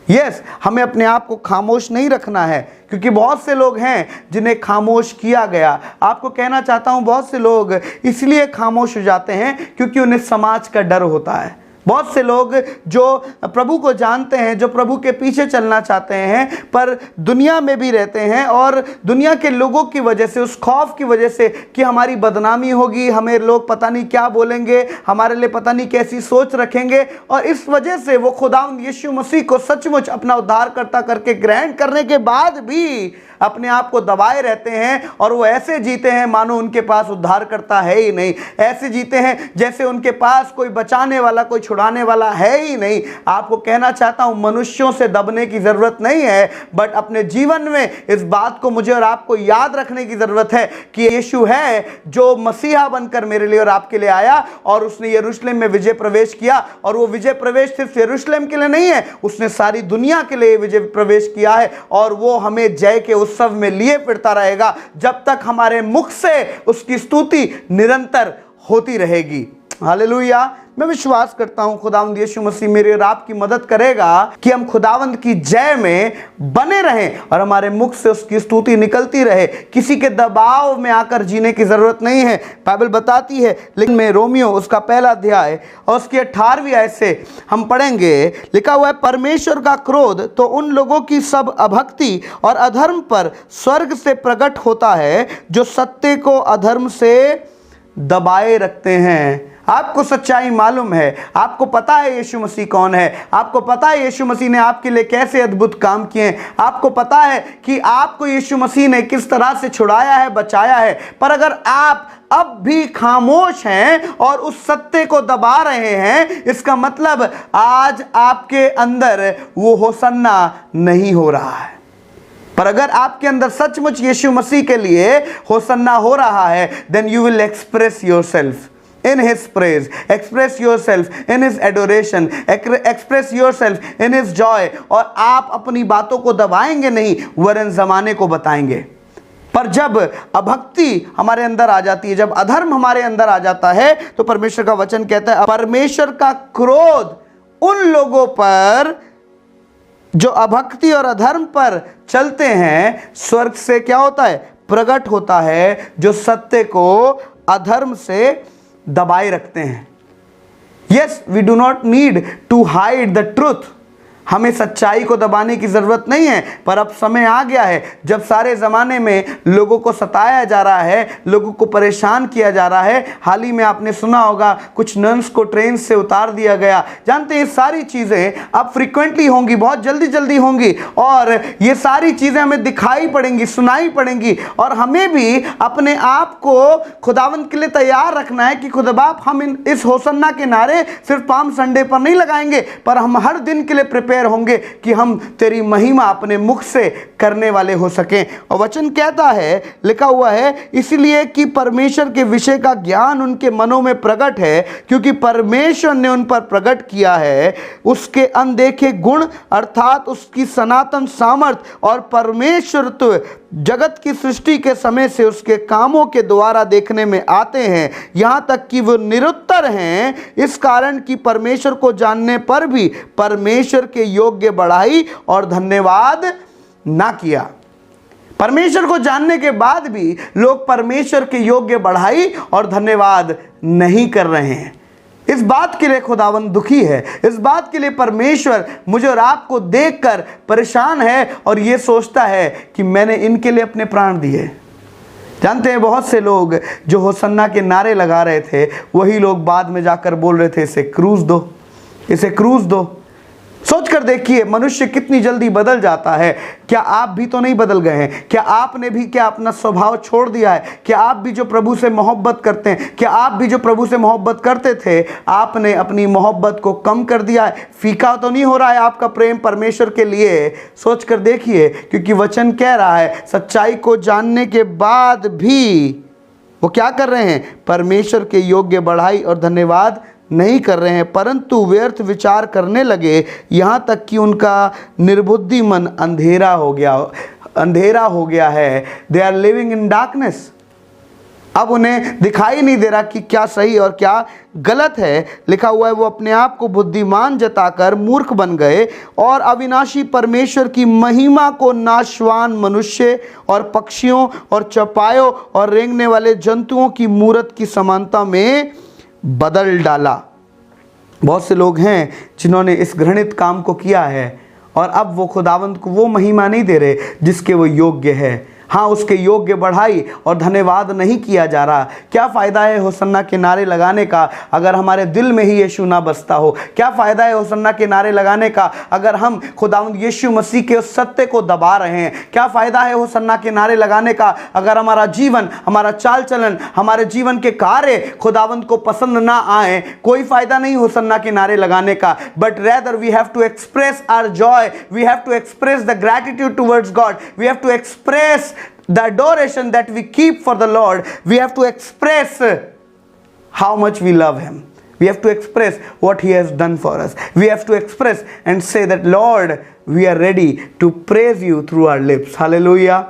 यस, हमें अपने आप को खामोश नहीं रखना है, क्योंकि बहुत से लोग हैं जिन्हें खामोश किया गया। आपको कहना चाहता हूं, बहुत से लोग इसलिए खामोश हो जाते हैं क्योंकि उन्हें समाज का डर होता है। बहुत से लोग जो प्रभु को जानते हैं, जो प्रभु के पीछे चलना चाहते हैं, पर दुनिया में भी रहते हैं और दुनिया के लोगों की वजह से, उस खौफ की वजह से कि हमारी बदनामी होगी, हमें लोग पता नहीं क्या बोलेंगे, हमारे लिए पता नहीं कैसी सोच रखेंगे, और इस वजह से वो खुदावंद यीशु मसीह को सचमुच अपना उद्धारकर्ता करके ग्रहण करने के बाद भी अपने आप को दबाए रहते हैं और वो ऐसे जीते हैं मानो उनके पास उद्धारकर्ता है ही नहीं। ऐसे जीते हैं जैसे उनके पास कोई बचाने वाला, कोई छुड़ाने वाला है ही नहीं। आपको कहना चाहता हूं, मनुष्यों से दबने की जरूरत नहीं है, बट अपने जीवन में इस बात को मुझे और आपको याद रखने की जरूरत है कि यीशु है जो मसीहा बनकर मेरे लिए और आपके लिए आया और उसने यरूशलेम में विजय प्रवेश किया। और वो विजय प्रवेश सिर्फ यरूशलेम के लिए नहीं है, उसने सारी दुनिया के लिए विजय प्रवेश किया है और वो हमें जय के उत्सव में लिए फिरता रहेगा जब तक हमारे मुख से उसकी स्तुति निरंतर होती रहेगी। हालेलुया। मैं विश्वास करता हूं खुदावंद यीशु मसीह मेरे और आपकी मदद करेगा कि हम खुदावंद की जय में बने रहें और हमारे मुख से उसकी स्तुति निकलती रहे। किसी के दबाव में आकर जीने की जरूरत नहीं है। बाइबल बताती है, लेकिन में रोमियो उसका पहला अध्याय और उसकी 18वीं आयत से हम पढ़ेंगे, लिखा हुआ है, परमेश्वर का क्रोध तो उन लोगों की सब अभक्ति और अधर्म पर स्वर्ग से प्रकट होता है जो सत्य को अधर्म से दबाए रखते हैं। आपको सच्चाई मालूम है, आपको पता है यीशु मसीह कौन है, आपको पता है यीशु मसीह ने आपके लिए कैसे अद्भुत काम किए हैं, आपको पता है कि आपको यीशु मसीह ने किस तरह से छुड़ाया है, बचाया है। पर अगर आप अब भी खामोश हैं और उस सत्य को दबा रहे हैं, इसका मतलब आज आपके अंदर वो होसन्ना नहीं हो रहा है। पर अगर आपके अंदर सचमुच यीशु मसीह के लिए होसन्ना हो रहा है, then you will express yourself in his praise, express yourself in his adoration, express yourself in his joy, और आप अपनी बातों को दबाएंगे नहीं वरन जमाने को बताएंगे। पर जब अभक्ति हमारे अंदर आ जाती है, जब अधर्म हमारे अंदर आ जाता है, तो परमेश्वर का वचन कहता है परमेश्वर का क्रोध उन लोगों पर जो अभक्ति और अधर्म पर चलते हैं स्वर्ग से क्या होता है, प्रकट होता है, जो सत्य को अधर्म से दबाए रखते हैं। Yes, we do not need to hide the truth, हमें सच्चाई को दबाने की जरूरत नहीं है, पर अब समय आ गया है जब सारे ज़माने में लोगों को सताया जा रहा है, लोगों को परेशान किया जा रहा है। हाल ही में आपने सुना होगा कुछ नर्स को ट्रेन से उतार दिया गया। जानते हैं ये सारी चीज़ें अब फ्रिक्वेंटली होंगी, बहुत जल्दी जल्दी होंगी, और ये सारी चीज़ें हमें दिखाई पड़ेंगी, सुनाई पड़ेंगी, और हमें भी अपने आप को खुदावंद के लिए तैयार रखना है कि खुदाबाप हम इस होसन्ना के नारे सिर्फ पाम संडे पर नहीं लगाएंगे, पर हम हर दिन के लिए प्रिपेयर होंगे कि हम तेरी महिमा अपने मुख से करने वाले हो सकें। और वचन कहता है, लिखा हुआ है, इसलिए कि परमेश्वर के विषय का ज्ञान उनके मनों में प्रकट है, क्योंकि परमेश्वर ने उन पर प्रकट किया है उसके अनदेखे गुण, अर्थात उसकी सनातन सामर्थ और परमेश्वरत्व जगत की सृष्टि के समय से उसके कामों के द्वारा देखने में आते हैं, यहाँ तक कि वो निरुत्तर हैं, इस कारण कि परमेश्वर को जानने पर भी परमेश्वर के योग्य बढ़ाई और धन्यवाद ना किया। परमेश्वर को जानने के बाद भी लोग परमेश्वर के योग्य बढ़ाई और धन्यवाद नहीं कर रहे हैं। इस बात के लिए खुदावंद दुखी है, इस बात के लिए परमेश्वर मुझे और आपको देखकर परेशान है और ये सोचता है कि मैंने इनके लिए अपने प्राण दिए। जानते हैं बहुत से लोग जो होसन्ना के नारे लगा रहे थे, वही लोग बाद में जाकर बोल रहे थे इसे क्रूस दो, इसे क्रूस दो। सोच कर देखिए मनुष्य कितनी जल्दी बदल जाता है। क्या आप भी तो नहीं बदल गए हैं? क्या आपने भी क्या अपना स्वभाव छोड़ दिया है? क्या आप भी जो प्रभु से मोहब्बत करते हैं, क्या आप भी जो प्रभु से मोहब्बत करते थे, आपने अपनी मोहब्बत को कम कर दिया है? फीका तो नहीं हो रहा है आपका प्रेम परमेश्वर के लिए? सोच कर देखिए, क्योंकि वचन कह रहा है सच्चाई को जानने के बाद भी वो क्या कर रहे हैं? परमेश्वर के योग्य बढ़ाई और धन्यवाद नहीं कर रहे हैं, परंतु व्यर्थ विचार करने लगे, यहाँ तक कि उनका निर्बुद्धि मन अंधेरा हो गया है। They are living in darkness. अब उन्हें दिखाई नहीं दे रहा कि क्या सही और क्या गलत है। लिखा हुआ है वो अपने आप को बुद्धिमान जताकर मूर्ख बन गए और अविनाशी परमेश्वर की महिमा को नाशवान मनुष्य और पक्षियों और चौपायों और रेंगने वाले जंतुओं की मूरत की समानता में बदल डाला। बहुत से लोग हैं जिन्होंने इस घृणित काम को किया है और अब वो खुदावंत को वो महिमा नहीं दे रहे जिसके वो योग्य है। हाँ, उसके योग्य बढ़ाई और धन्यवाद नहीं किया जा रहा। क्या फ़ायदा है होसन्ना के नारे लगाने का अगर हमारे दिल में ही यीशु ना बसता हो? क्या फ़ायदा है होसन्ना के नारे लगाने का अगर हम खुदावंद यीशु मसीह के उस सत्य को दबा रहे हैं? क्या फ़ायदा है होसन्ना के नारे लगाने का अगर हमारा जीवन, हमारा चाल चलन, हमारे जीवन के कार्य खुदावंद को पसंद ना आए? कोई फ़ायदा नहीं होसन्ना के नारे लगाने का, but rather we have to express our joy, we have to express the gratitude towards God, we have to express the adoration that we keep for the Lord. We have to express how much we love Him. We have to express what He has done for us. We have to express and say that Lord, we are ready to praise You through our lips. Hallelujah.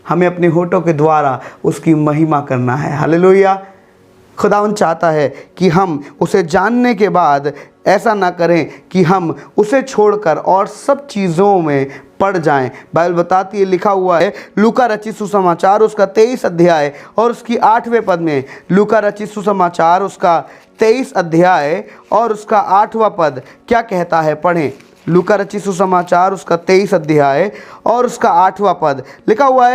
हमें अपने होठों के द्वारा उसकी महिमा करना है। Hallelujah. खुदावंद चाहता है कि हम उसे जानने के बाद ऐसा ना करें कि हम उसे छोड़कर और सब चीज़ों में पड़ जाएं। बाइबल बताती है, लिखा हुआ है लूका रचित सुसमाचार उसका 23 अध्याय और उसकी 8वें पद में। लूका रचित सुसमाचार उसका 23 अध्याय और उसका 8वां पद क्या कहता है? पढ़ें। लूका रचित सुसमाचार उसका 23 अध्याय और उसका 8वां पद। लिखा हुआ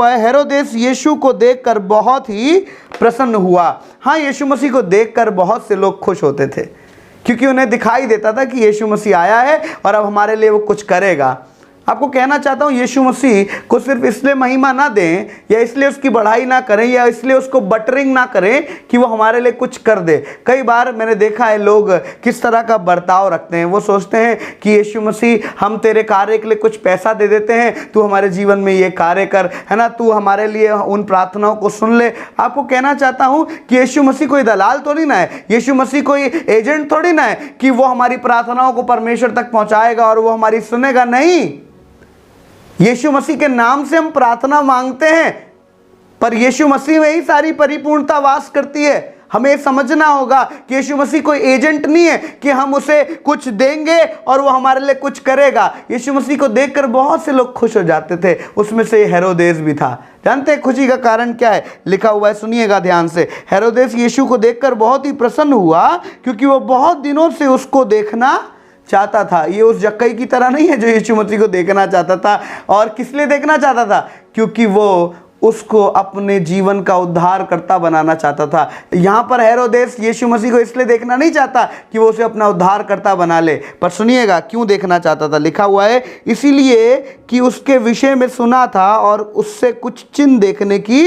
है हेरोदेस यीशु को देखकर बहुत ही प्रसन्न हुआ। हाँ, यीशु मसीह को देखकर बहुत से लोग खुश होते थे, क्योंकि उन्हें दिखाई देता था कि यीशु मसीह आया है और अब हमारे लिए वो कुछ करेगा। आपको कहना चाहता हूं यीशु मसीह को सिर्फ इसलिए महिमा ना दें या इसलिए उसकी बढ़ाई ना करें या इसलिए उसको बटरिंग ना करें कि वो हमारे लिए कुछ कर दे। कई बार मैंने देखा है लोग किस तरह का बर्ताव रखते हैं। वो सोचते हैं कि यीशु मसीह हम तेरे कार्य के लिए कुछ पैसा दे देते हैं, तू हमारे जीवन में ये कार्य कर, है ना, तू हमारे लिए उन प्रार्थनाओं को सुन ले। आपको कहना चाहता हूं कि यीशु मसीह कोई दलाल थोड़ी ना है, यीशु मसीह कोई एजेंट थोड़ी ना है कि वो हमारी प्रार्थनाओं को परमेश्वर तक पहुंचाएगा और वो हमारी सुनेगा। नहीं, यीशु मसीह के नाम से हम प्रार्थना मांगते हैं, पर यीशु मसीह में ही सारी परिपूर्णता वास करती है। हमें समझना होगा कि यीशु मसीह कोई एजेंट नहीं है कि हम उसे कुछ देंगे और वो हमारे लिए कुछ करेगा। यीशु मसीह को देखकर बहुत से लोग खुश हो जाते थे, उसमें से हेरोदेस भी था। जानते हैं खुशी का कारण क्या है? लिखा हुआ है, सुनिएगा ध्यान से। हेरोदेस यीशु को देखकर बहुत ही प्रसन्न हुआ क्योंकि वो बहुत दिनों से उसको देखना चाहता था। ये उस जक्कई की तरह नहीं है जो यीशु मसीह को देखना चाहता था। और किस लिए देखना चाहता था? क्योंकि वो उसको अपने जीवन का उद्धारकर्ता बनाना चाहता था। यहाँ पर हेरोदेस यीशु मसीह को इसलिए देखना नहीं चाहता कि वो उसे अपना उद्धारकर्ता बना ले, पर सुनिएगा क्यों देखना चाहता था। लिखा हुआ है, इसीलिए कि उसके विषय में सुना था और उससे कुछ चिन्ह देखने की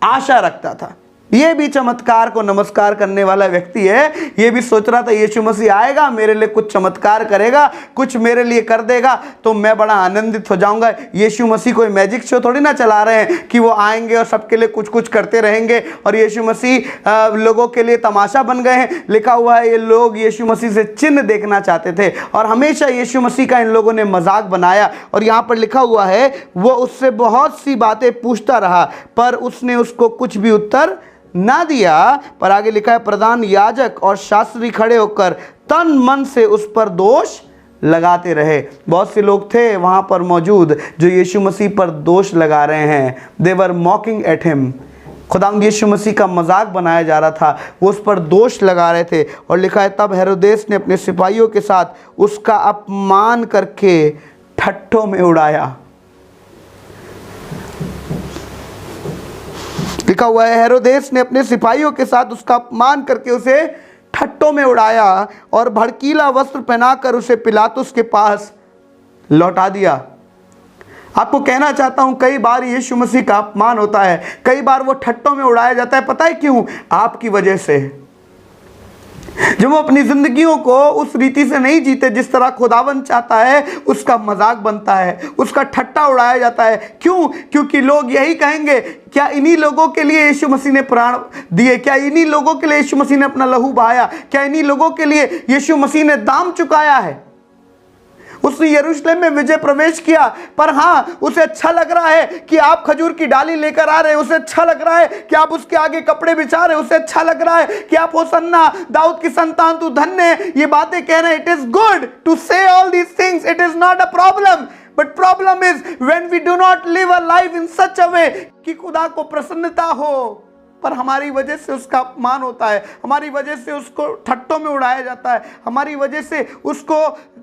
आशा रखता था। ये भी चमत्कार को नमस्कार करने वाला व्यक्ति है। ये भी सोच रहा था यीशु मसीह आएगा, मेरे लिए कुछ चमत्कार करेगा, कुछ मेरे लिए कर देगा तो मैं बड़ा आनंदित हो जाऊंगा। यीशु मसीह कोई मैजिक शो थोड़ी ना चला रहे हैं कि वो आएंगे और सबके लिए कुछ कुछ करते रहेंगे और यीशु मसीह लोगों के लिए तमाशा बन गए हैं। लिखा हुआ है ये लोग यीशु मसीह से चिन्ह देखना चाहते थे और हमेशा यीशु मसीह का इन लोगों ने मजाक बनाया। और यहाँ पर लिखा हुआ है, वो उससे बहुत सी बातें पूछता रहा पर उसने उसको कुछ भी उत्तर ना दिया। पर आगे लिखा है, प्रधान याजक और शास्त्री खड़े होकर तन मन से उस पर दोष लगाते रहे। बहुत से लोग थे वहां पर मौजूद जो यीशु मसीह पर दोष लगा रहे हैं। दे वर मॉकिंग एट हिम। खुदावंद यीशु मसीह का मजाक बनाया जा रहा था, वो उस पर दोष लगा रहे थे। और लिखा है, तब हेरोदेस ने अपने सिपाहियों के साथ उसका अपमान करके ठट्ठों में उड़ाया। लिखा हुआ है, हेरोदेस ने अपने सिपाहियों के साथ उसका अपमान करके उसे ठट्ठों में उड़ाया और भड़कीला वस्त्र पहनाकर उसे पिलातुस के पास लौटा दिया। आपको कहना चाहता हूं, कई बार यीशु मसीह का अपमान होता है, कई बार वो ठट्ठों में उड़ाया जाता है। पता है क्यों? आपकी वजह से। जब वो अपनी जिंदगियों को उस रीति से नहीं जीते जिस तरह खुदावन चाहता है, उसका मजाक बनता है, उसका ठट्टा उड़ाया जाता है। क्यों? क्योंकि लोग यही कहेंगे, क्या इन्हीं लोगों के लिए यीशु मसीह ने प्राण दिए? क्या इन्हीं लोगों के लिए यीशु मसीह ने अपना लहू बहाया? क्या इन्हीं लोगों के लिए यीशु मसीह ने दाम चुकाया है? उसने यरूशलेम में विजय प्रवेश किया, पर हाँ, उसे अच्छा लग रहा है कि आप खजूर की डाली लेकर आ रहे हैं, उसे अच्छा लग रहा है कि आप उसके आगे कपड़े बिछा रहे हैं, उसे अच्छा लग रहा है कि आप होसन्ना दाऊद की संतान तू धन्य है, ये बातें कह रहे हैं। It is good to say all these things, it is not a problem, but problem is when we do not live a life in such a way कि खुदा को प्रसन्नता हो, पर हमारी वजह से उसका अपमान होता है, हमारी वजह से उसको ठट्टों में उड़ाया जाता है, हमारी वजह से उसको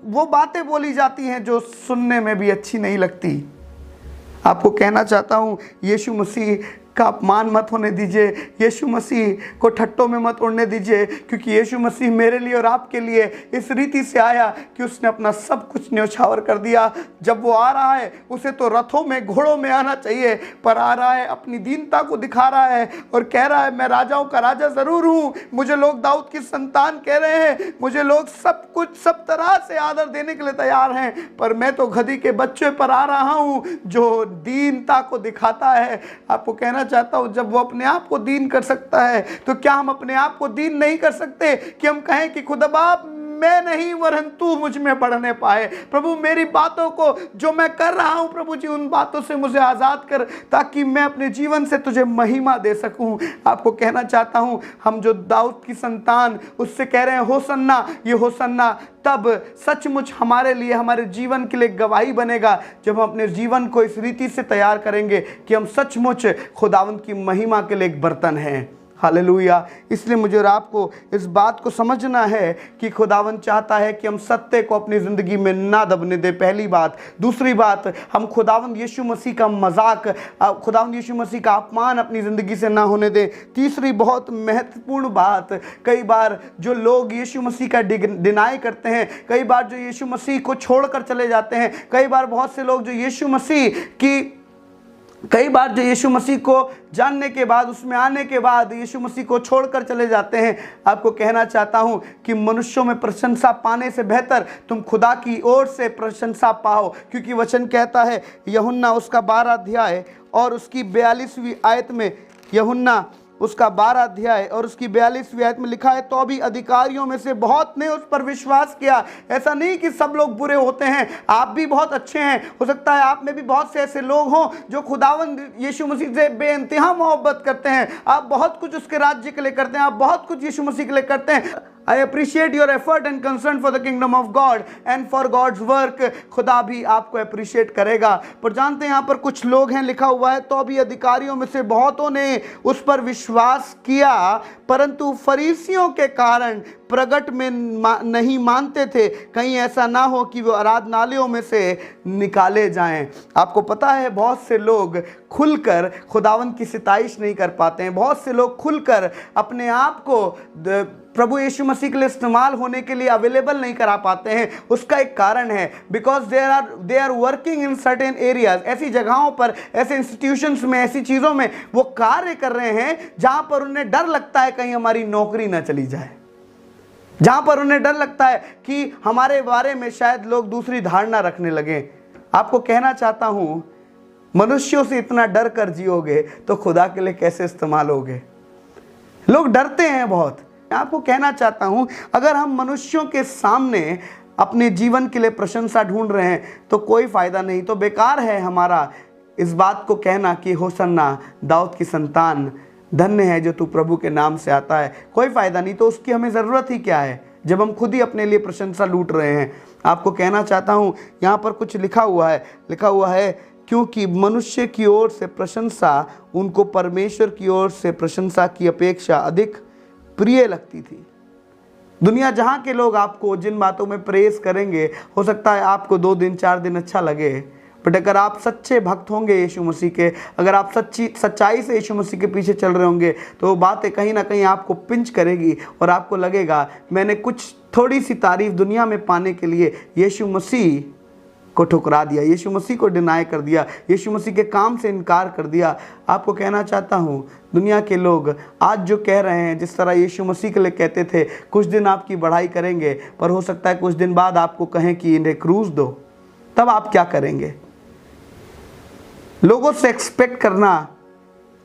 वो बातें बोली जाती हैं जो सुनने में भी अच्छी नहीं लगती। आपको कहना चाहता हूँ, यीशु मसीह का अपमान मत होने दीजिए, यीशु मसीह को ठट्टों में मत उड़ने दीजिए, क्योंकि यीशु मसीह मेरे लिए और आपके लिए इस रीति से आया कि उसने अपना सब कुछ न्यौछावर कर दिया। जब वो आ रहा है, उसे तो रथों में घोड़ों में आना चाहिए, पर आ रहा है, अपनी दीनता को दिखा रहा है और कह रहा है, मैं राजाओं का राजा जरूर हूँ, मुझे लोग दाऊद की संतान कह रहे हैं, मुझे लोग सब कुछ सब तरह से आदर देने के लिए तैयार हैं, पर मैं तो गधी के बच्चे पर आ रहा हूँ जो दीनता को दिखाता है। आपको कहना चाहता हूं, जब वो अपने आप को दीन कर सकता है तो क्या हम अपने आप को दीन नहीं कर सकते कि हम कहें कि खुदा बाप मैं नहीं वरन तू मुझ में बढ़ने पाए। प्रभु मेरी बातों को जो मैं कर रहा हूं, प्रभु जी उन बातों से मुझे आजाद कर ताकि मैं अपने जीवन से तुझे महिमा दे सकूं। आपको कहना चाहता हूं, हम जो दाऊद की संतान उससे कह रहे हैं होसन्ना, ये होसन्ना तब सचमुच हमारे लिए, हमारे जीवन के लिए गवाही बनेगा जब हम अपने जीवन को इस रीति से तैयार करेंगे कि हम सचमुच खुदावंद की महिमा के लिए एक बर्तन हैं। हालेलुया। इसलिए मुझे और आपको इस बात को समझना है कि खुदावन चाहता है कि हम सत्य को अपनी ज़िंदगी में ना दबने दें, पहली बात। दूसरी बात, हम खुदावन यीशु मसीह का मजाक, खुदावन यीशु मसीह का अपमान अपनी ज़िंदगी से ना होने दें। तीसरी बहुत महत्वपूर्ण बात, कई बार जो लोग यीशु मसीह का डिनाई करते हैं, कई बार जो यीशु मसीह को छोड़कर चले जाते हैं, कई बार बहुत से लोग जो यीशु मसीह को जानने के बाद, उसमें आने के बाद यीशु मसीह को छोड़कर चले जाते हैं। आपको कहना चाहता हूं कि मनुष्यों में प्रशंसा पाने से बेहतर तुम खुदा की ओर से प्रशंसा पाओ, क्योंकि वचन कहता है यूहन्ना उसका 12 अध्याय और उसकी 42वीं आयत में, यूहन्ना उसका 12 अध्याय और उसकी 42वीं आयत में लिखा है, तो भी अधिकारियों में से बहुत ने उस पर विश्वास किया। ऐसा नहीं कि सब लोग बुरे होते हैं, आप भी बहुत अच्छे हैं। हो सकता है आप में भी बहुत से ऐसे लोग हों जो खुदावंद यीशु मसीह से बेइंतहा मोहब्बत करते हैं, आप बहुत कुछ उसके राज्य के लिए करते हैं, आप बहुत कुछ यीशु मसीह के लिए करते हैं। I appreciate your effort and concern for the kingdom of God and for God's work। खुदा भी आपको अप्रिशिएट करेगा। पर जानते हैं यहाँ पर कुछ लोग हैं, लिखा हुआ है, तो भी अधिकारियों में से बहुतों ने उस पर विश्वास किया, परंतु फरीसियों के कारण प्रगट में नहीं मानते थे, कहीं ऐसा ना हो कि वो आराधनालयों में से निकाले जाएं। आपको पता है बहुत से लोग खुलकर खुदावन की सिताइश नहीं कर पाते हैं, बहुत से लोग खुलकर अपने आप को प्रभु यीशु मसीह के लिए इस्तेमाल होने के लिए अवेलेबल नहीं करा पाते हैं। उसका एक कारण है, because they are working in certain areas, ऐसी जगहों पर, ऐसे इंस्टीट्यूशंस में, ऐसी चीज़ों में वो कार्य कर रहे हैं जहां पर उन्हें डर लगता है कहीं हमारी नौकरी ना चली जाए, जहां पर उन्हें डर लगता है कि हमारे बारे में शायद लोग दूसरी धारणा रखने लगे। आपको कहना चाहता हूं, मनुष्यों से इतना डर कर जियोगे तो खुदा के लिए कैसे इस्तेमाल होगे? लोग डरते हैं बहुत। आपको कहना चाहता हूं, अगर हम मनुष्यों के सामने अपने जीवन के लिए प्रशंसा ढूंढ रहे हैं तो कोई फायदा नहीं, तो बेकार है हमारा इस बात को कहना कि होसन्ना दाऊद की संतान, धन्य है जो तू प्रभु के नाम से आता है। कोई फायदा नहीं, तो उसकी हमें ज़रूरत ही क्या है जब हम खुद ही अपने लिए प्रशंसा लूट रहे हैं। आपको कहना चाहता हूं, यहाँ पर कुछ लिखा हुआ है क्योंकि मनुष्य की ओर से प्रशंसा उनको परमेश्वर की ओर से प्रशंसा की अपेक्षा अधिक प्रिय लगती थी। दुनिया जहाँ के लोग आपको जिन बातों में प्रेज करेंगे, हो सकता है आपको 2 दिन 4 दिन अच्छा लगे, बट अगर आप सच्चे भक्त होंगे यीशु मसीह के, अगर आप सच्चाई से यीशु मसीह के पीछे चल रहे होंगे, तो वो बातें कहीं ना कहीं आपको पिंच करेगी और आपको लगेगा मैंने कुछ थोड़ी सी तारीफ दुनिया में पाने के लिए यीशु मसीह को ठुकरा दिया, यीशु मसीह को डिनाई कर दिया, यीशु मसीह के काम से इनकार कर दिया। आपको कहना चाहता हूँ, दुनिया के लोग आज जो कह रहे हैं, जिस तरह यीशु मसीह के लिए कहते थे कुछ दिन आपकी बढ़ाई करेंगे, पर हो सकता है कुछ दिन बाद आपको कहें कि इन्हें क्रूस दो, तब आप क्या करेंगे? लोगों से एक्सपेक्ट करना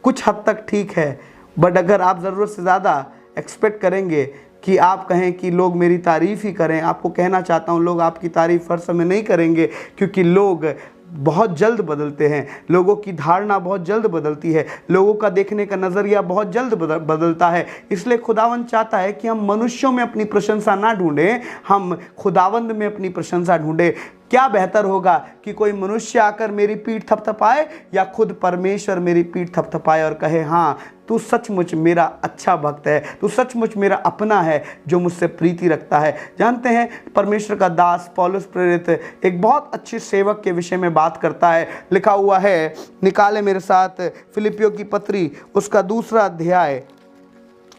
कुछ हद तक ठीक है, बट अगर आप ज़रूरत से ज़्यादा एक्सपेक्ट करेंगे कि आप कहें कि लोग मेरी तारीफ़ ही करें, आपको कहना चाहता हूँ लोग आपकी तारीफ़ हर समय नहीं करेंगे, क्योंकि लोग बहुत जल्द बदलते हैं, लोगों की धारणा बहुत जल्द बदलती है, लोगों का देखने का नज़रिया बहुत जल्द बदलता है। इसलिए खुदावंद चाहता है कि हम मनुष्यों में अपनी प्रशंसा ना ढूंढें, हम खुदावंद में अपनी प्रशंसा ढूंढें। क्या बेहतर होगा कि कोई मनुष्य आकर मेरी पीठ थपथपाए या खुद परमेश्वर मेरी पीठ थपथपाए और कहे हाँ तू सचमुच मेरा अच्छा भक्त है, तू सचमुच मेरा अपना है जो मुझसे प्रीति रखता है। जानते हैं परमेश्वर का दास पौलुस प्रेरित एक बहुत अच्छे सेवक के विषय में बात करता है। लिखा हुआ है, निकाले मेरे साथ फिलिपियों की पत्री उसका 2 अध्याय,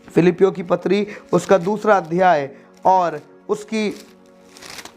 फिलिपियों की पत्री उसका 2 अध्याय और उसकी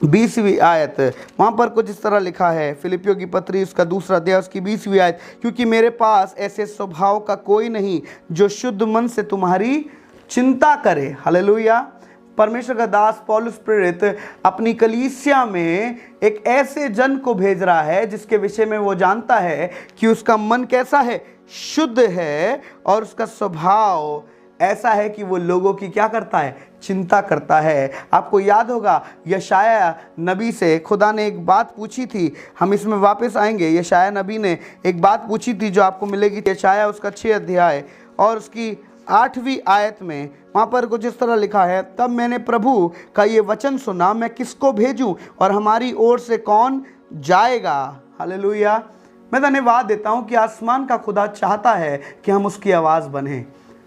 20वीं आयत। वहाँ पर कुछ इस तरह लिखा है, फिलिपियों की पत्री उसका 2 अध्याय उसकी 20वीं आयत, क्योंकि मेरे पास ऐसे स्वभाव का कोई नहीं जो शुद्ध मन से तुम्हारी चिंता करे। हालेलुया। परमेश्वर का दास पौलुस प्रेरित अपनी कलीसिया में एक ऐसे जन को भेज रहा है जिसके विषय में वो जानता है कि उसका मन कैसा है, शुद्ध है, और उसका स्वभाव ऐसा है कि वो लोगों की क्या करता है, चिंता करता है। आपको याद होगा यशाया नबी से खुदा ने एक बात पूछी थी, हम इसमें वापस आएंगे। यशाया नबी ने एक बात पूछी थी जो आपको मिलेगी यशाया उसका 6 अध्याय और उसकी 8वीं आयत में। वहाँ पर कुछ इस तरह लिखा है, तब मैंने प्रभु का ये वचन सुना, मैं किसको भेजूं और हमारी ओर से कौन जाएगा। हालेलुया। मैं धन्यवाद देता हूँ कि आसमान का खुदा चाहता है कि हम उसकी आवाज़ बने।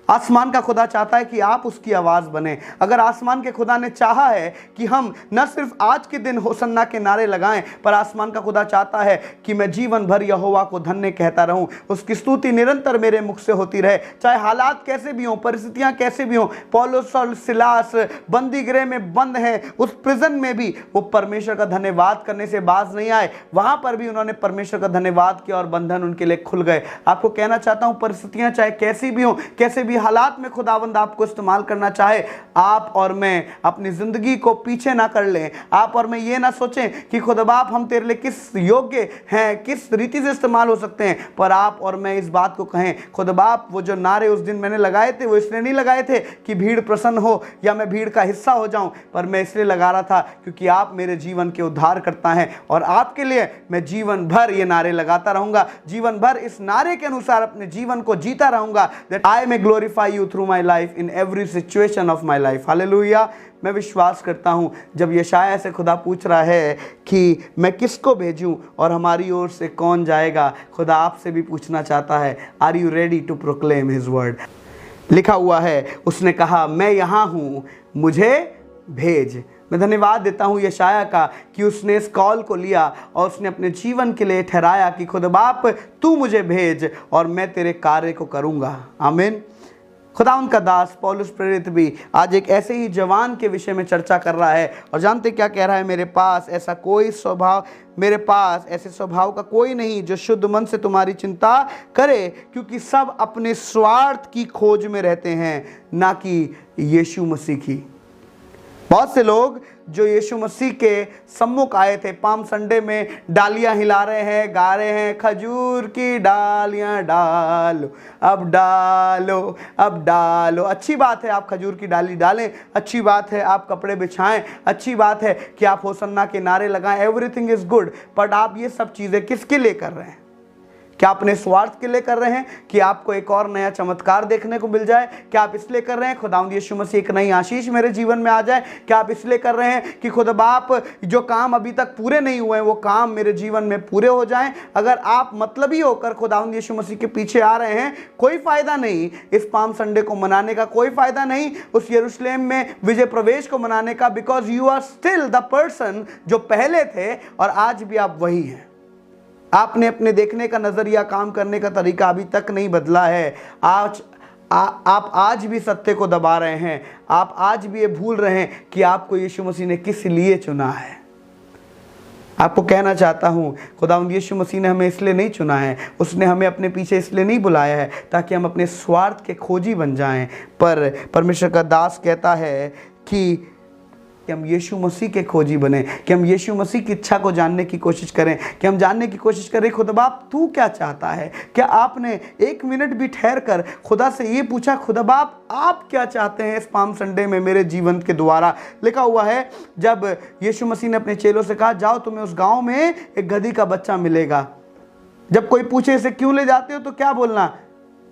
आसमान का खुदा चाहता है कि आप उसकी आवाज बने। अगर आसमान के खुदा ने चाहा है कि हम न सिर्फ आज के दिन होसन्ना के नारे लगाएं, पर आसमान का खुदा चाहता है कि मैं जीवन भर यहोवा को धन्य कहता रहूं, उसकी स्तुति निरंतर मेरे मुख से होती रहे, चाहे हालात कैसे भी हों, परिस्थितियां कैसे भी हों। पौलुस और सिलास बंदी गृह में बंद हैं, उस प्रिजन में भी वो परमेश्वर का धन्यवाद करने से बाज नहीं आए, वहां पर भी उन्होंने परमेश्वर का धन्यवाद किया और बंधन उनके लिए खुल गए। आपको कहना चाहता हूं, परिस्थितियां चाहे कैसी भी हों, कैसे भी हालात में खुदावंद आपको इस्तेमाल करना चाहे, आप और मैं अपनी जिंदगी को पीछे ना कर लें। आप और मैं ये ना सोचें कि खुदा बाप हम तेरे लिए किस योग्य हैं, किस रीति से इस्तेमाल हो सकते हैं, पर आप और मैं इस बात को कहें, खुदा बाप वो जो नारे उस दिन मैंने लगाए थे वो इसलिए नहीं लगाए थे कि भीड़ प्रसन्न हो या मैं भीड़ का हिस्सा हो जाऊं, पर मैं इसलिए लगा रहा था क्योंकि आप मेरे जीवन के उद्धार करता हैं और आपके लिए मैं जीवन भर ये नारे लगाता रहूंगा, जीवन भर इस नारे के अनुसार अपने जीवन को जीता रहूंगा। That I may glorify you through my life in every situation of my life. Hallelujah. मैं विश्वास करता हूं जब यशाया से खुदा पूछ रहा है कि मैं किसको भेजूं और हमारी ओर से कौन जाएगा, खुदा आपसे भी पूछना चाहता है, are you ready to proclaim his word. लिखा हुआ है, उसने कहा मैं यहाँ हूँ, मुझे भेज। मैं धन्यवाद देता हूँ यशाया का कि उसने इस कॉल को लिया और उसने अपने जीवन के लिए ठहराया कि खुदा बाप तू मुझे भेज और मैं तेरे कार्य को करूँगा। आमीन। खुदा उनका दास पौलुस प्रेरित भी आज एक ऐसे ही जवान के विषय में चर्चा कर रहा है और जानते क्या कह रहा है, मेरे पास ऐसे स्वभाव का कोई नहीं जो शुद्ध मन से तुम्हारी चिंता करे, क्योंकि सब अपने स्वार्थ की खोज में रहते हैं, ना कि यीशु मसीह की। बहुत से लोग जो यीशु मसीह के सम्मुख आए थे, पाम संडे में डालियां हिला रहे हैं, गा रहे हैं, खजूर की डालियां डालो अब डालो अब डालो। अच्छी बात है आप खजूर की डाली डालें, अच्छी बात है आप कपड़े बिछाएं, अच्छी बात है कि आप होसन्ना के नारे लगाएं, एवरीथिंग इज गुड। बट आप ये सब चीज़ें किसके लिए कर रहे हैं? क्या अपने स्वार्थ के लिए कर रहे हैं कि आपको एक और नया चमत्कार देखने को मिल जाए? क्या आप इसलिए कर रहे हैं खुदावंद यीशु मसीह एक नई आशीष मेरे जीवन में आ जाए? क्या आप इसलिए कर रहे हैं कि खुदा बाप जो काम अभी तक पूरे नहीं हुए हैं वो काम मेरे जीवन में पूरे हो जाएं? अगर आप मतलबी होकर खुदावंद यीशु मसीह के पीछे आ रहे हैं, कोई फायदा नहीं इस पाम संडे को मनाने का, कोई फायदा नहीं उस यरूशलेम में विजय प्रवेश को मनाने का, because you are still the person जो पहले थे और आज भी आप वही हैं। आपने अपने देखने का नजरिया, काम करने का तरीका अभी तक नहीं बदला है। आप आज भी सत्य को दबा रहे हैं, आप आज भी ये भूल रहे हैं कि आपको यीशु मसीह ने किस लिए चुना है। आपको कहना चाहता हूँ खुदावंद यीशु मसीह ने हमें इसलिए नहीं चुना है, उसने हमें अपने पीछे इसलिए नहीं बुलाया है ताकि हम अपने स्वार्थ के खोजी बन जाएं, पर परमेश्वर का दास कहता है कि हम यीशु मसीह के खोजी बने, कि हम यीशु मसीह की इच्छा को जानने की कोशिश करें, कि हम जानने की कोशिश करें खुदा बाप तू क्या चाहता है। क्या आपने एक मिनट भी ठहर कर खुदा से ये पूछा, खुदा बाप आप क्या चाहते हैं इस पाम संडे में मेरे जीवन के द्वारा? लिखा हुआ है जब यीशु मसीह ने अपने चेलों से कहा जाओ तुम्हें उस गाँव में एक गधी का बच्चा मिलेगा, जब कोई पूछे इसे क्यों ले जाते हो तो क्या बोलना?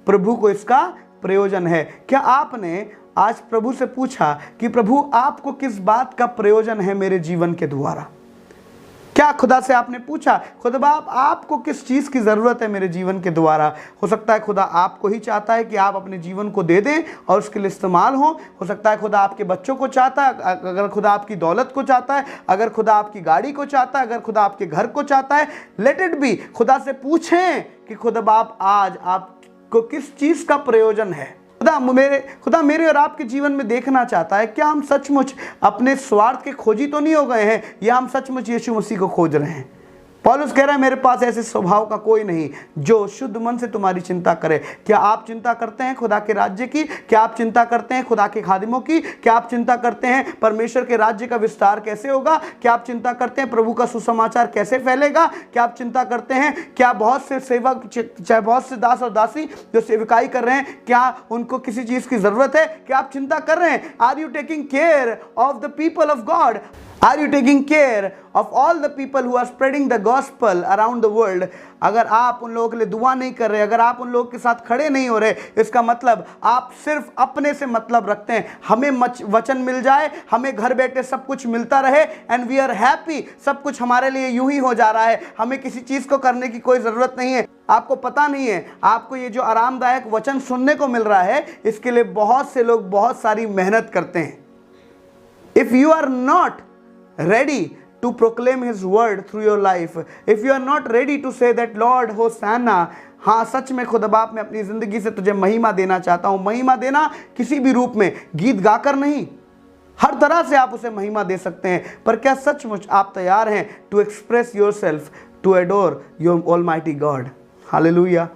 प्रभु को इसका प्रयोजन है। क्या आपने आज प्रभु से पूछा कि प्रभु आपको किस बात का प्रयोजन है मेरे जीवन के द्वारा? क्या खुदा से आपने पूछा खुदा बाप आपको किस चीज़ की ज़रूरत है मेरे जीवन के द्वारा? हो सकता है खुदा आपको ही चाहता है कि आप अपने जीवन को दे दें और उसके लिए इस्तेमाल हो सकता है खुदा आपके बच्चों को चाहता है, अगर खुदा आपकी दौलत को चाहता है, अगर खुदा आपकी गाड़ी को चाहता है, अगर खुदा आपके घर को चाहता है, लेट इट बी। खुदा से पूछें कि खुदा बाप आज आपको किस चीज़ का प्रयोजन है। खुदा मेरे और आपके जीवन में देखना चाहता है, क्या हम सचमुच अपने स्वार्थ के खोजी तो नहीं हो गए हैं, या हम सचमुच यीशु मसीह को खोज रहे हैं? पौलुस कह रहा है मेरे पास ऐसे स्वभाव का कोई नहीं जो शुद्ध मन से तुम्हारी चिंता करे। क्या आप चिंता करते हैं खुदा के राज्य की? क्या आप चिंता करते हैं खुदा के खादिमों की? क्या आप चिंता करते हैं परमेश्वर के राज्य का विस्तार कैसे होगा? क्या आप चिंता करते हैं प्रभु का सुसमाचार कैसे फैलेगा? क्या आप चिंता करते हैं क्या बहुत से सेवक, चाहे बहुत से दास और दासी जो सेविकाई कर रहे हैं, क्या उनको किसी चीज़ की ज़रूरत है? क्या आप चिंता कर रहे हैं? Are you taking care of the people of God? Are you taking care of all the people who are spreading the gospel around the world, अगर आप उन लोगों के लिए दुआ नहीं कर रहे, अगर आप उन लोगों के साथ खड़े नहीं हो रहे, इसका मतलब आप सिर्फ अपने से मतलब रखते हैं। हमें वचन मिल जाए, हमें घर बैठे सब कुछ मिलता रहे एंड वी आर हैप्पी, सब कुछ हमारे लिए यूं ही हो जा रहा है, हमें किसी चीज़ को करने की कोई ज़रूरत नहीं है। आपको पता नहीं है, आपको ये जो आरामदायक वचन सुनने को मिल रहा है, इसके लिए बहुत से लोग बहुत सारी मेहनत करते हैं। If you are not ready to proclaim His word through your life, if you are not ready to say that Lord Hosanna, हाँ सच में खुदा बाप मैं अपनी ज़िंदगी से तुझे महिमा देना चाहता हूँ। महिमा देना किसी भी रूप में, गीत गाकर नहीं, हर तरह से आप उसे महिमा दे सकते हैं। पर क्या सचमुच आप तैयार हैं to express your self to adore your almighty God? Hallelujah.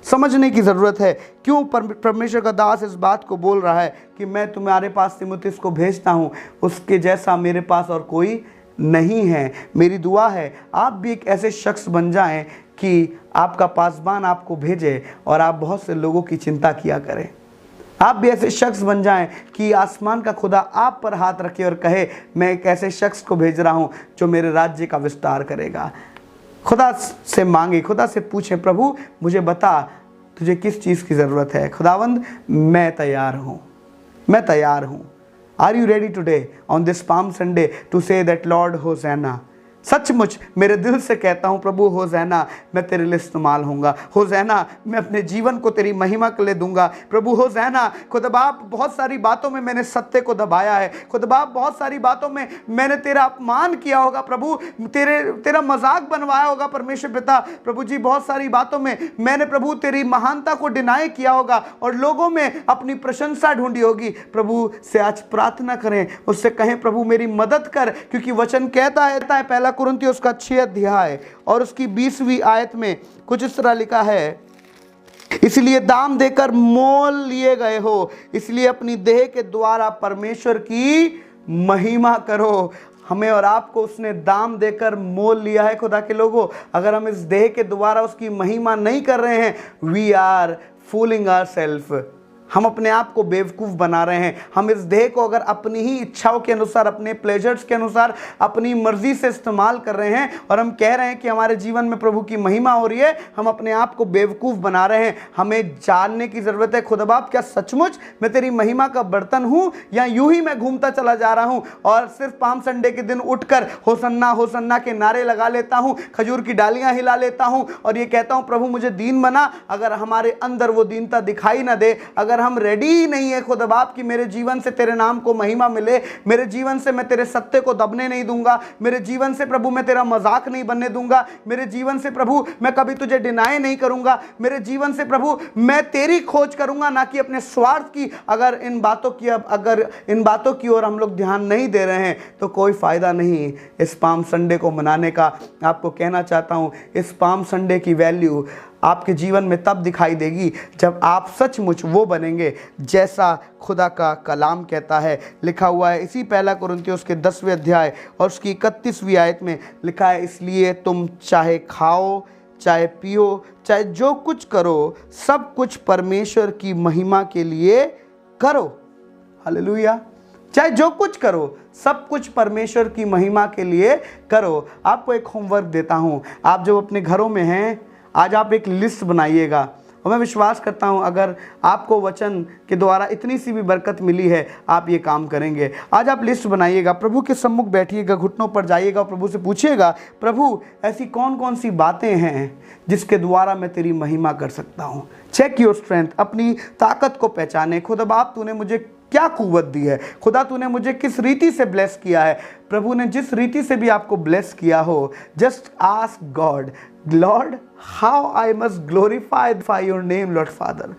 समझने की ज़रूरत है क्यों परमेश्वर का दास इस बात को बोल रहा है कि मैं तुम्हारे पास तीमुथियुस को भेजता हूँ, उसके जैसा मेरे पास और कोई नहीं है। मेरी दुआ है आप भी एक ऐसे शख्स बन जाएं कि आपका पासबान आपको भेजे और आप बहुत से लोगों की चिंता किया करें। आप भी ऐसे शख्स बन जाएं कि आसमान का खुदा आप पर हाथ रखे और कहे मैं एक ऐसे शख्स को भेज रहा हूँ जो मेरे राज्य का विस्तार करेगा। खुदा से मांगे, खुदा से पूछें, प्रभु मुझे बता तुझे किस चीज़ की ज़रूरत है। खुदावंद मैं तैयार हूँ, मैं तैयार हूँ। Are you ready today on this Palm Sunday to say that Lord hosanna? सचमुच मेरे दिल से कहता हूँ प्रभु होसैना, मैं तेरे लिए इस्तेमाल होऊंगा। होसैना मैं अपने जीवन को तेरी महिमा के लिए दूंगा। प्रभु होसैना, खुदा बाप बहुत सारी बातों में मैंने सत्य को दबाया है, खुदा बाप बहुत सारी बातों में मैंने तेरा अपमान किया होगा, प्रभु तेरा मजाक बनवाया होगा परमेश्वर पिता। प्रभु जी बहुत सारी बातों में मैंने प्रभु तेरी महानता को डिनाई किया होगा और लोगों में अपनी प्रशंसा ढूंढी होगी। प्रभु से आज प्रार्थना करें, उससे कहें प्रभु मेरी मदद कर, क्योंकि वचन कहता है पहला कुरिन्थियों का 6 अध्याय और उसकी 20वीं आयत में कुछ इस तरह लिखा है, इसलिए दाम देकर मोल लिए गए हो, इसलिए अपनी देह के द्वारा परमेश्वर की महिमा करो। हमें और आपको उसने दाम देकर मोल लिया है। खुदा के लोगों, अगर हम इस देह के द्वारा उसकी महिमा नहीं कर रहे हैं, वी आर फूलिंग आवरसेल्फ, हम अपने आप को बेवकूफ़ बना रहे हैं। हम इस देह को अगर अपनी ही इच्छाओं के अनुसार, अपने प्लेजर्स के अनुसार, अपनी मर्जी से इस्तेमाल कर रहे हैं और हम कह रहे हैं कि हमारे जीवन में प्रभु की महिमा हो रही है, हम अपने आप को बेवकूफ़ बना रहे हैं। हमें जानने की ज़रूरत है, खुदा बाप क्या सचमुच मैं तेरी महिमा का बर्तन हूँ या यूं ही मैं घूमता चला जा रहा हूँ और सिर्फ पाम संडे के दिन उठकर होसन्ना होसन्ना के नारे लगा लेता हूँ, खजूर की डालियाँ हिला लेता हूँ और ये कहता हूँ प्रभु मुझे दीन बना। अगर हमारे अंदर वो दीनता दिखाई ना दे, अगर हम रेडी ही नहीं है खुदा बाप कि मेरे जीवन से तेरे नाम को महिमा मिले, मेरे जीवन से मैं तेरे सत्य को दबने नहीं दूंगा, मेरे जीवन से प्रभु मैं तेरा मजाक नहीं बनने दूंगा, मेरे जीवन से प्रभु मैं कभी तुझे डिनाई नहीं करूंगा, मेरे जीवन से प्रभु मैं तेरी खोज करूंगा ना कि अपने स्वार्थ की। अगर इन बातों की ओर हम लोग ध्यान नहीं दे रहे हैं तो कोई फायदा नहीं। इस पाम संडे को मनाने का आपको कहना चाहता हूं, इस पाम संडे की वैल्यू आपके जीवन में तब दिखाई देगी जब आप सचमुच वो बनेंगे जैसा खुदा का कलाम कहता है। लिखा हुआ है इसी पहला कुरिन्थियों के 10वें अध्याय और उसकी 31वीं आयत में लिखा है, इसलिए तुम चाहे खाओ चाहे पियो चाहे जो कुछ करो, सब कुछ परमेश्वर की महिमा के लिए करो। हालेलुया। चाहे जो कुछ करो, सब कुछ परमेश्वर की महिमा के लिए करो। आपको एक होमवर्क देता हूँ, आप जब अपने घरों में हैं, आज आप एक लिस्ट बनाइएगा और मैं विश्वास करता हूं अगर आपको वचन के द्वारा इतनी सी भी बरकत मिली है, आप ये काम करेंगे। आज आप लिस्ट बनाइएगा, प्रभु के सम्मुख बैठिएगा, घुटनों पर जाइएगा और प्रभु से पूछिएगा, प्रभु ऐसी कौन कौन सी बातें हैं जिसके द्वारा मैं तेरी महिमा कर सकता हूँ। चेक योर स्ट्रेंथ, अपनी ताकत को पहचाने। खुदा बाप तूने मुझे क्या कुव्वत दी है, खुदा तूने मुझे किस रीति से ब्लेस किया है। प्रभु ने जिस रीति से भी आपको ब्लेस किया हो, just ask God, Lord how I must glorify your name Lord father.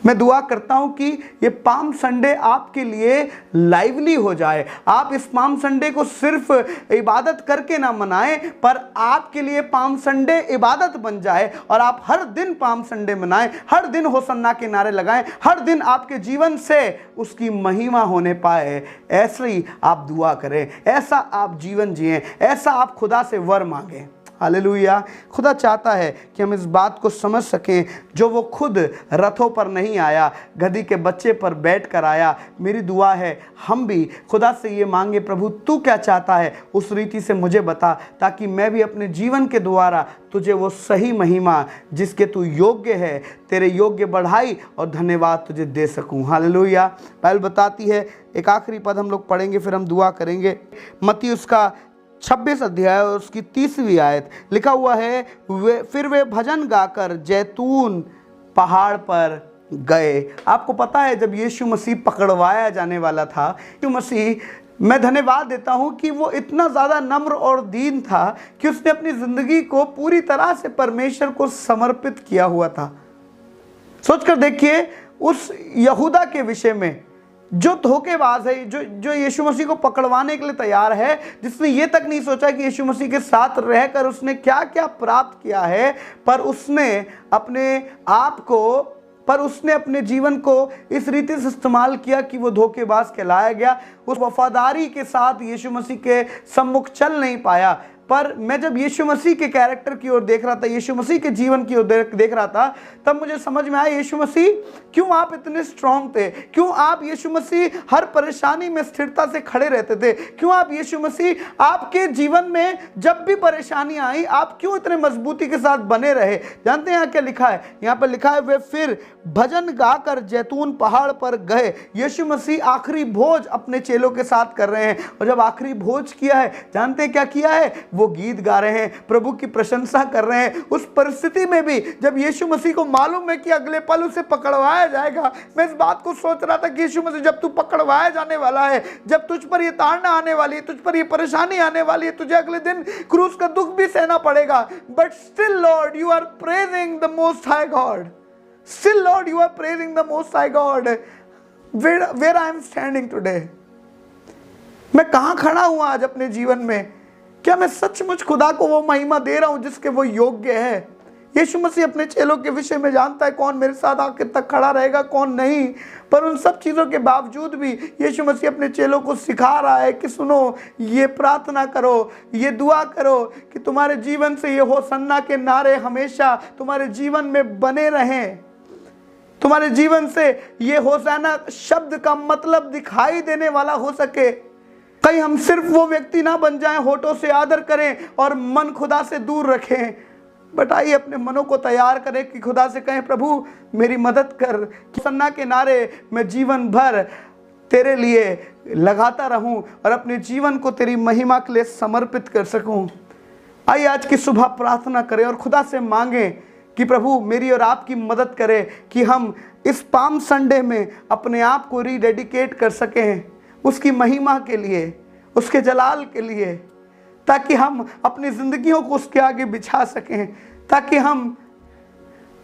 मैं दुआ करता हूं कि ये पाम संडे आपके लिए लाइवली हो जाए। आप इस पाम संडे को सिर्फ इबादत करके ना मनाएं, पर आपके लिए पाम संडे इबादत बन जाए और आप हर दिन पाम संडे मनाएं, हर दिन होसन्ना के नारे लगाएं, हर दिन आपके जीवन से उसकी महिमा होने पाए। ऐसे ही आप दुआ करें, ऐसा आप जीवन जिएं, ऐसा आप खुदा से वर मांगें। हालेलुया। खुदा चाहता है कि हम इस बात को समझ सकें, जो वो खुद रथों पर नहीं आया, गधी के बच्चे पर बैठ कर आया। मेरी दुआ है हम भी खुदा से ये मांगे, प्रभु तू क्या चाहता है उस रीति से मुझे बता, ताकि मैं भी अपने जीवन के द्वारा तुझे वो सही महिमा जिसके तू योग्य है, तेरे योग्य बढ़ाई और धन्यवाद तुझे दे सकूं। हालेलुया। बाइबल बताती है, एक आखिरी पद हम लोग पढ़ेंगे फिर हम दुआ करेंगे। मत्ती उसका 26 अध्याय और उसकी 30वीं आयत लिखा हुआ है, फिर वे भजन गाकर जैतून पहाड़ पर गए। आपको पता है जब यीशु मसीह पकड़वाया जाने वाला था, यीशु मसीह, मैं धन्यवाद देता हूं कि वो इतना ज़्यादा नम्र और दीन था कि उसने अपनी ज़िंदगी को पूरी तरह से परमेश्वर को समर्पित किया हुआ था। सोचकर देखिए, उस यहूदा के विषय में जो धोखेबाज है, जो यीशु मसीह को पकड़वाने के लिए तैयार है, जिसने ये तक नहीं सोचा कि यीशु मसीह के साथ रहकर उसने क्या क्या प्राप्त किया है, पर उसने अपने जीवन को इस रीति से इस्तेमाल किया कि वो धोखेबाज कहलाया गया। उस वफादारी के साथ यीशु मसीह के सम्मुख चल नहीं पाया। पर मैं जब यीशु मसीह के कैरेक्टर की ओर देख रहा था, यीशु मसीह के जीवन की ओर देख रहा था, तब मुझे समझ में आया, यीशु मसीह क्यों आप इतने स्ट्रांग थे, क्यों आप यीशु मसीह हर परेशानी में स्थिरता से खड़े रहते थे, क्यों आप यीशु मसीह आपके जीवन में जब भी परेशानी आई आप क्यों इतने मजबूती के साथ बने रहे। जानते हैं यहाँ क्या लिखा है? यहाँ पर लिखा है, वे फिर भजन गाकर जैतून पहाड़ पर गए। यीशु मसीह आखिरी भोज अपने चेलों के साथ कर रहे हैं, और जब आखिरी भोज किया है, जानते हैं क्या किया है? वो गीत गा रहे हैं, प्रभु की प्रशंसा कर रहे हैं। उस परिस्थिति में भी जब यीशु मसीह को मालूम है कि अगले पल उसे पकड़वाया जाएगा, मैं इस बात को सोच रहा था कि यीशु मसीह जब तू पकड़वाया जाने वाला है, जब तुझ पर ये ताड़ना आने वाली है, तुझ पर ये परेशानी आने वाली है, तुझे अगले दिन क्रूस का दुख भी सहना पड़ेगा, but still Lord you are praising the most high God. Still, Lord, you are praising the Most High God. Where I am standing today. मैं कहाँ खड़ा हूँ आज अपने जीवन में? क्या मैं सचमुच खुदा को वो महिमा दे रहा हूँ जिसके वो योग्य है? यीशु मसीह अपने चेलों के विषय में जानता है कौन मेरे साथ आखिर तक खड़ा रहेगा, कौन नहीं। पर उन सब चीज़ों के बावजूद भी यीशु मसीह अपने चेलों को सिखा रहा है कि सुनो, ये प्रार्थना करो, ये दुआ करो कि तुम्हारे जीवन से ये होसन्ना के नारे हमेशा तुम्हारे जीवन में बने रहें, तुम्हारे जीवन से ये होसाना शब्द का मतलब दिखाई देने वाला हो सके। कहीं हम सिर्फ वो व्यक्ति ना बन जाएं, होठों से आदर करें और मन खुदा से दूर रखें, बट आइए अपने मनों को तैयार करें कि खुदा से कहें, प्रभु मेरी मदद कर, होसाना के नारे मैं जीवन भर तेरे लिए लगाता रहूं और अपने जीवन को तेरी महिमा के लिए समर्पित कर सकूं। आइए आज की सुबह प्रार्थना करें और खुदा से मांगें कि प्रभु मेरी और आपकी मदद करे कि हम इस पाम संडे में अपने आप को रीडेडिकेट कर सकें उसकी महिमा के लिए, उसके जलाल के लिए, ताकि हम अपनी ज़िंदगियों को उसके आगे बिछा सकें, ताकि हम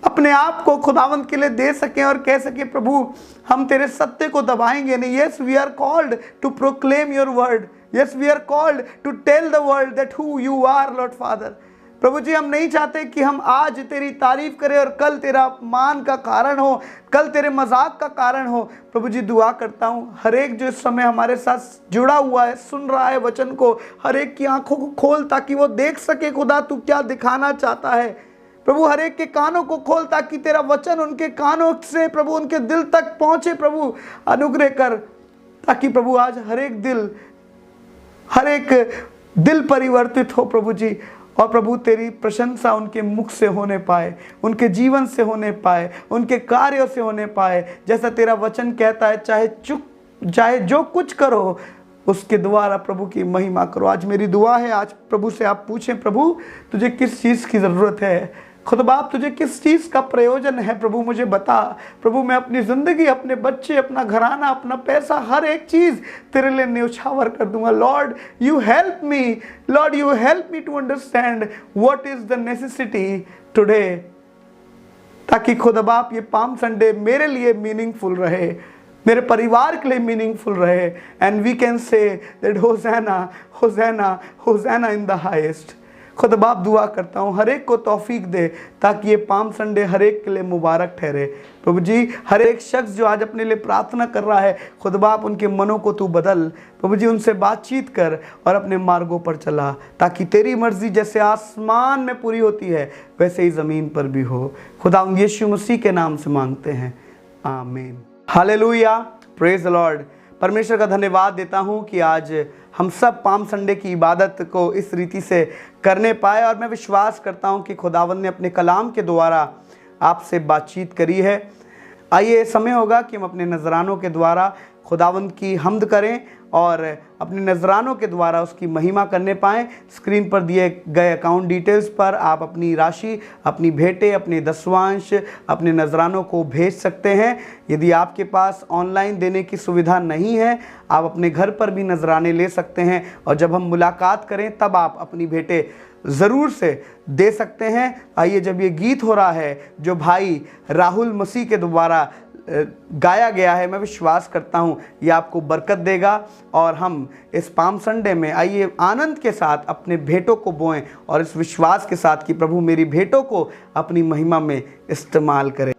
अपने आप को खुदावंद के लिए दे सकें और कह सकें, प्रभु हम तेरे सत्य को दबाएंगे नहीं। Yes, we are called to proclaim your word. Yes, we are called to tell the world that who you are, Lord Father. प्रभु जी, हम नहीं चाहते कि हम आज तेरी तारीफ करें और कल तेरा अपमान का कारण हो, कल तेरे मजाक का कारण हो। प्रभु जी, दुआ करता हूँ हर एक जो इस समय हमारे साथ जुड़ा हुआ है, सुन रहा है वचन को, हर एक की आंखों को खोल ताकि वो देख सके खुदा तू क्या दिखाना चाहता है। प्रभु हर एक के कानों को खोल ताकि तेरा वचन उनके कानों से प्रभु उनके दिल तक पहुँचे। प्रभु अनुग्रह कर ताकि प्रभु आज हर एक दिल परिवर्तित हो प्रभु जी, और प्रभु तेरी प्रशंसा उनके मुख से होने पाए, उनके जीवन से होने पाए, उनके कार्यों से होने पाए। जैसा तेरा वचन कहता है, चाहे जो कुछ करो उसके द्वारा प्रभु की महिमा करो। आज मेरी दुआ है, आज प्रभु से आप पूछें, प्रभु तुझे किस चीज़ की ज़रूरत है, खुद बाप तुझे किस चीज़ का प्रयोजन है, प्रभु मुझे बता। प्रभु मैं अपनी ज़िंदगी, अपने बच्चे, अपना घराना, अपना पैसा, हर एक चीज़ तेरे लिए न्यौछावर कर दूंगा। Lord you help me, Lord you help me to understand what is the necessity today, ताकि खुद बाप ये पाम संडे मेरे लिए मीनिंगफुल रहे, मेरे परिवार के लिए मीनिंगफुल रहे, and we can say that hosanna hosanna hosanna in the highest. खुद बाप दुआ करता हूँ हर एक को तौफीक दे ताकि ये पाम संडे हर एक के लिए मुबारक ठहरे। प्रभु जी, हर एक शख्स जो आज अपने लिए प्रार्थना कर रहा है, खुद बाप उनके मनों को तू बदल। प्रभु जी, उनसे बातचीत कर और अपने मार्गों पर चला, ताकि तेरी मर्जी जैसे आसमान में पूरी होती है वैसे ही ज़मीन पर भी हो। खुदा यीशु मसीह के नाम से मांगते हैं, आमीन। Hallelujah, praise the Lord. परमेश्वर का धन्यवाद देता हूँ कि आज हम सब पाम संडे की इबादत को इस रीति से करने पाए, और मैं विश्वास करता हूँ कि खुदावंद ने अपने कलाम के द्वारा आपसे बातचीत करी है। आइए, समय होगा कि हम अपने नजरानों के द्वारा खुदावंद की हम्द करें और अपने नजरानों के द्वारा उसकी महिमा करने पाएँ। स्क्रीन पर दिए गए अकाउंट डिटेल्स पर आप अपनी राशि, अपनी भेंटें, अपने दसवांश, अपने नजरानों को भेज सकते हैं। यदि आपके पास ऑनलाइन देने की सुविधा नहीं है, आप अपने घर पर भी नजराने ले सकते हैं, और जब हम मुलाकात करें तब आप अपनी भेंटें ज़रूर से दे सकते हैं। आइए, जब ये गीत हो रहा है जो भाई राहुल मसीह के द्वारा गाया गया है, मैं विश्वास करता हूँ ये आपको बरकत देगा, और हम इस पाम संडे में आइए आनंद के साथ अपने भेंटों को बोएं और इस विश्वास के साथ कि प्रभु मेरी भेंटों को अपनी महिमा में इस्तेमाल करे।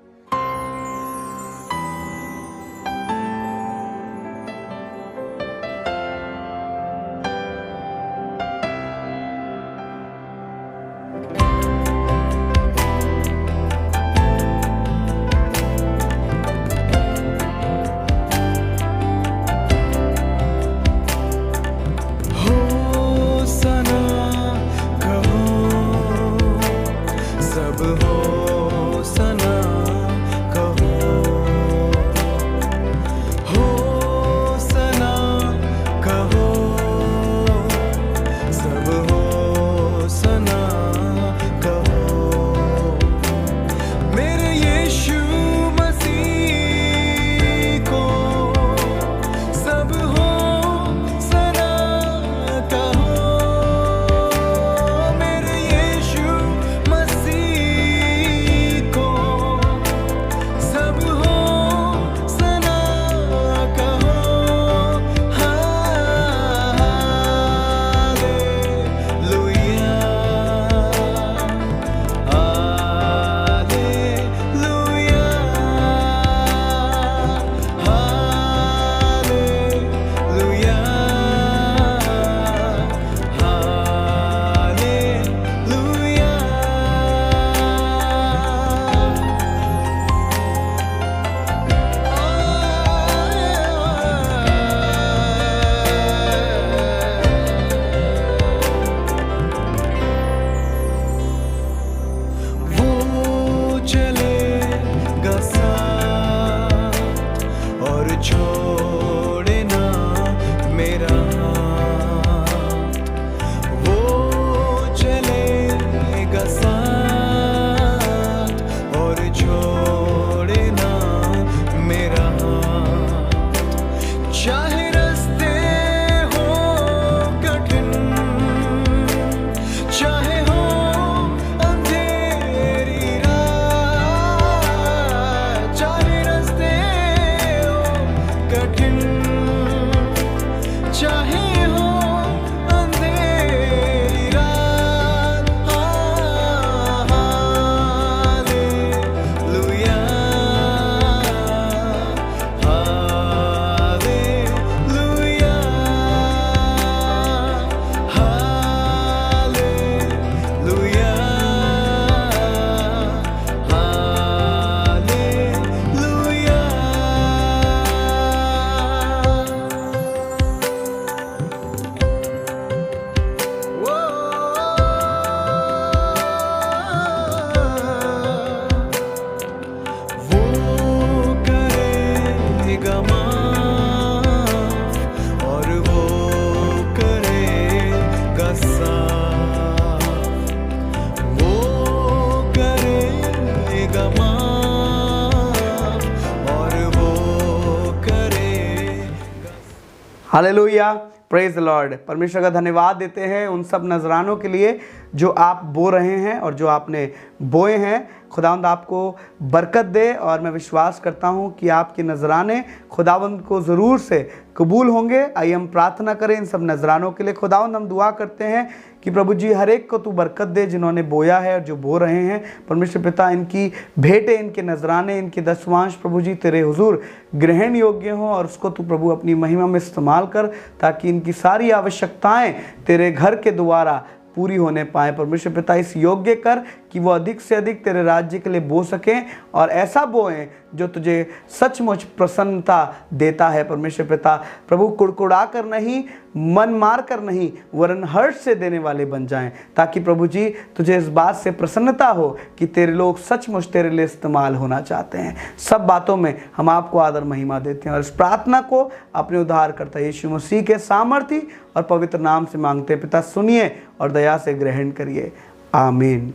Hallelujah, praise the Lord. परमेश्वर का धन्यवाद देते हैं उन सब नजरानों के लिए जो आप बो रहे हैं और जो आपने बोए हैं। खुदावंद आपको बरकत दे और मैं विश्वास करता हूँ कि आपके नजराने खुदावंद को ज़रूर से कबूल होंगे। आइए हम प्रार्थना करें इन सब नजरानों के लिए। खुदावंद हम दुआ करते हैं कि प्रभु जी हर एक को तू बरकत दे जिन्होंने बोया है और जो बो रहे हैं। परमेश्वर पिता इनकी भेंटें, इनके नजराने, इनके दशवांश प्रभु जी तेरे हुजूर ग्रहण योग्य हों और उसको तू प्रभु अपनी महिमा में इस्तेमाल कर, ताकि इनकी सारी आवश्यकताएं तेरे घर के द्वारा पूरी होने पाए। परमेश्वर पिता इस योग्य कर कि वो अधिक से अधिक तेरे राज्य के लिए बो सकें और ऐसा बोएं जो तुझे सचमुच प्रसन्नता देता है। परमेश्वर पिता प्रभु कुड़कुड़ा कर नहीं, मन मार कर नहीं, वरन हर्ष से देने वाले बन जाएं, ताकि प्रभु जी तुझे इस बात से प्रसन्नता हो कि तेरे लोग सचमुच तेरे लिए इस्तेमाल होना चाहते हैं। सब बातों में हम आपको आदर महिमा देते हैं और इस प्रार्थना को अपने उद्धारकर्ता यीशु मसीह के सामर्थी और पवित्र नाम से मांगते हैं। पिता सुनिए और दया से ग्रहण करिए, आमीन।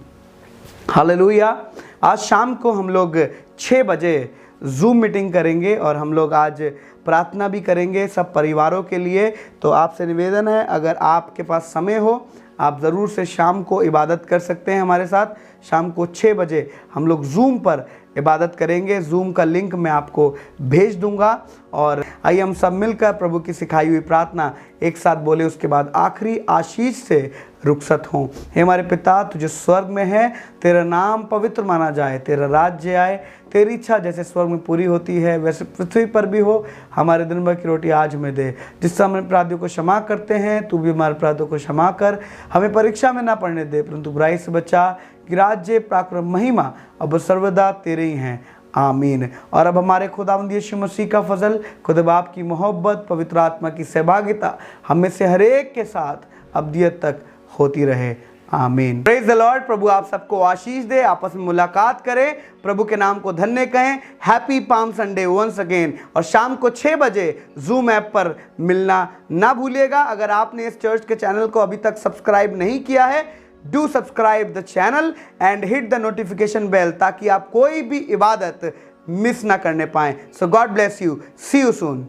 हालेलुया। आज शाम को हम लोग 6 बजे जूम मीटिंग करेंगे और हम लोग आज प्रार्थना भी करेंगे सब परिवारों के लिए। तो आपसे निवेदन है, अगर आपके पास समय हो आप ज़रूर से शाम को इबादत कर सकते हैं हमारे साथ। शाम को 6 बजे हम लोग जूम पर इबादत करेंगे। जूम का लिंक मैं आपको भेज दूंगा और आइए हम सब मिलकर प्रभु की सिखाई हुई प्रार्थना एक साथ बोले, उसके बाद आखिरी आशीष से रुखसत हों। हे हमारे पिता तुझे स्वर्ग में है, तेरा नाम पवित्र माना जाए, तेरा राज्य आए, तेरी इच्छा जैसे स्वर्ग में पूरी होती है वैसे पृथ्वी पर भी हो। हमारे दिन भर की रोटी आज हमें दे, जिससे हम अपराधियों को क्षमा करते हैं तू भी हमारे अपराधों को क्षमा कर। हमें परीक्षा में ना पड़ने दे परंतु बुराई से बचा, कि राज्य पराक्रम महिमा अब सर्वदा तेरे ही हैं, आमीन। और अब हमारे खुदावंद यीशु मसीह का फजल, खुदा बाप की मोहब्बत, पवित्र आत्मा की सहभागिता हम में से हर एक के साथ अब्दियत तक होती रहे, आमीन। Praise the Lord. प्रभु आप सबको आशीष दे, आपस में मुलाकात करें, प्रभु के नाम को धन्य कहें। Happy palm Sunday once again. और शाम को 6 बजे जूम ऐप पर मिलना ना भूलिएगा। अगर आपने इस चर्च के चैनल को अभी तक सब्सक्राइब नहीं किया है, do subscribe the channel and hit the notification bell, ताकि आप कोई भी इबादत मिस ना करने पाएं। So God bless you, see you soon.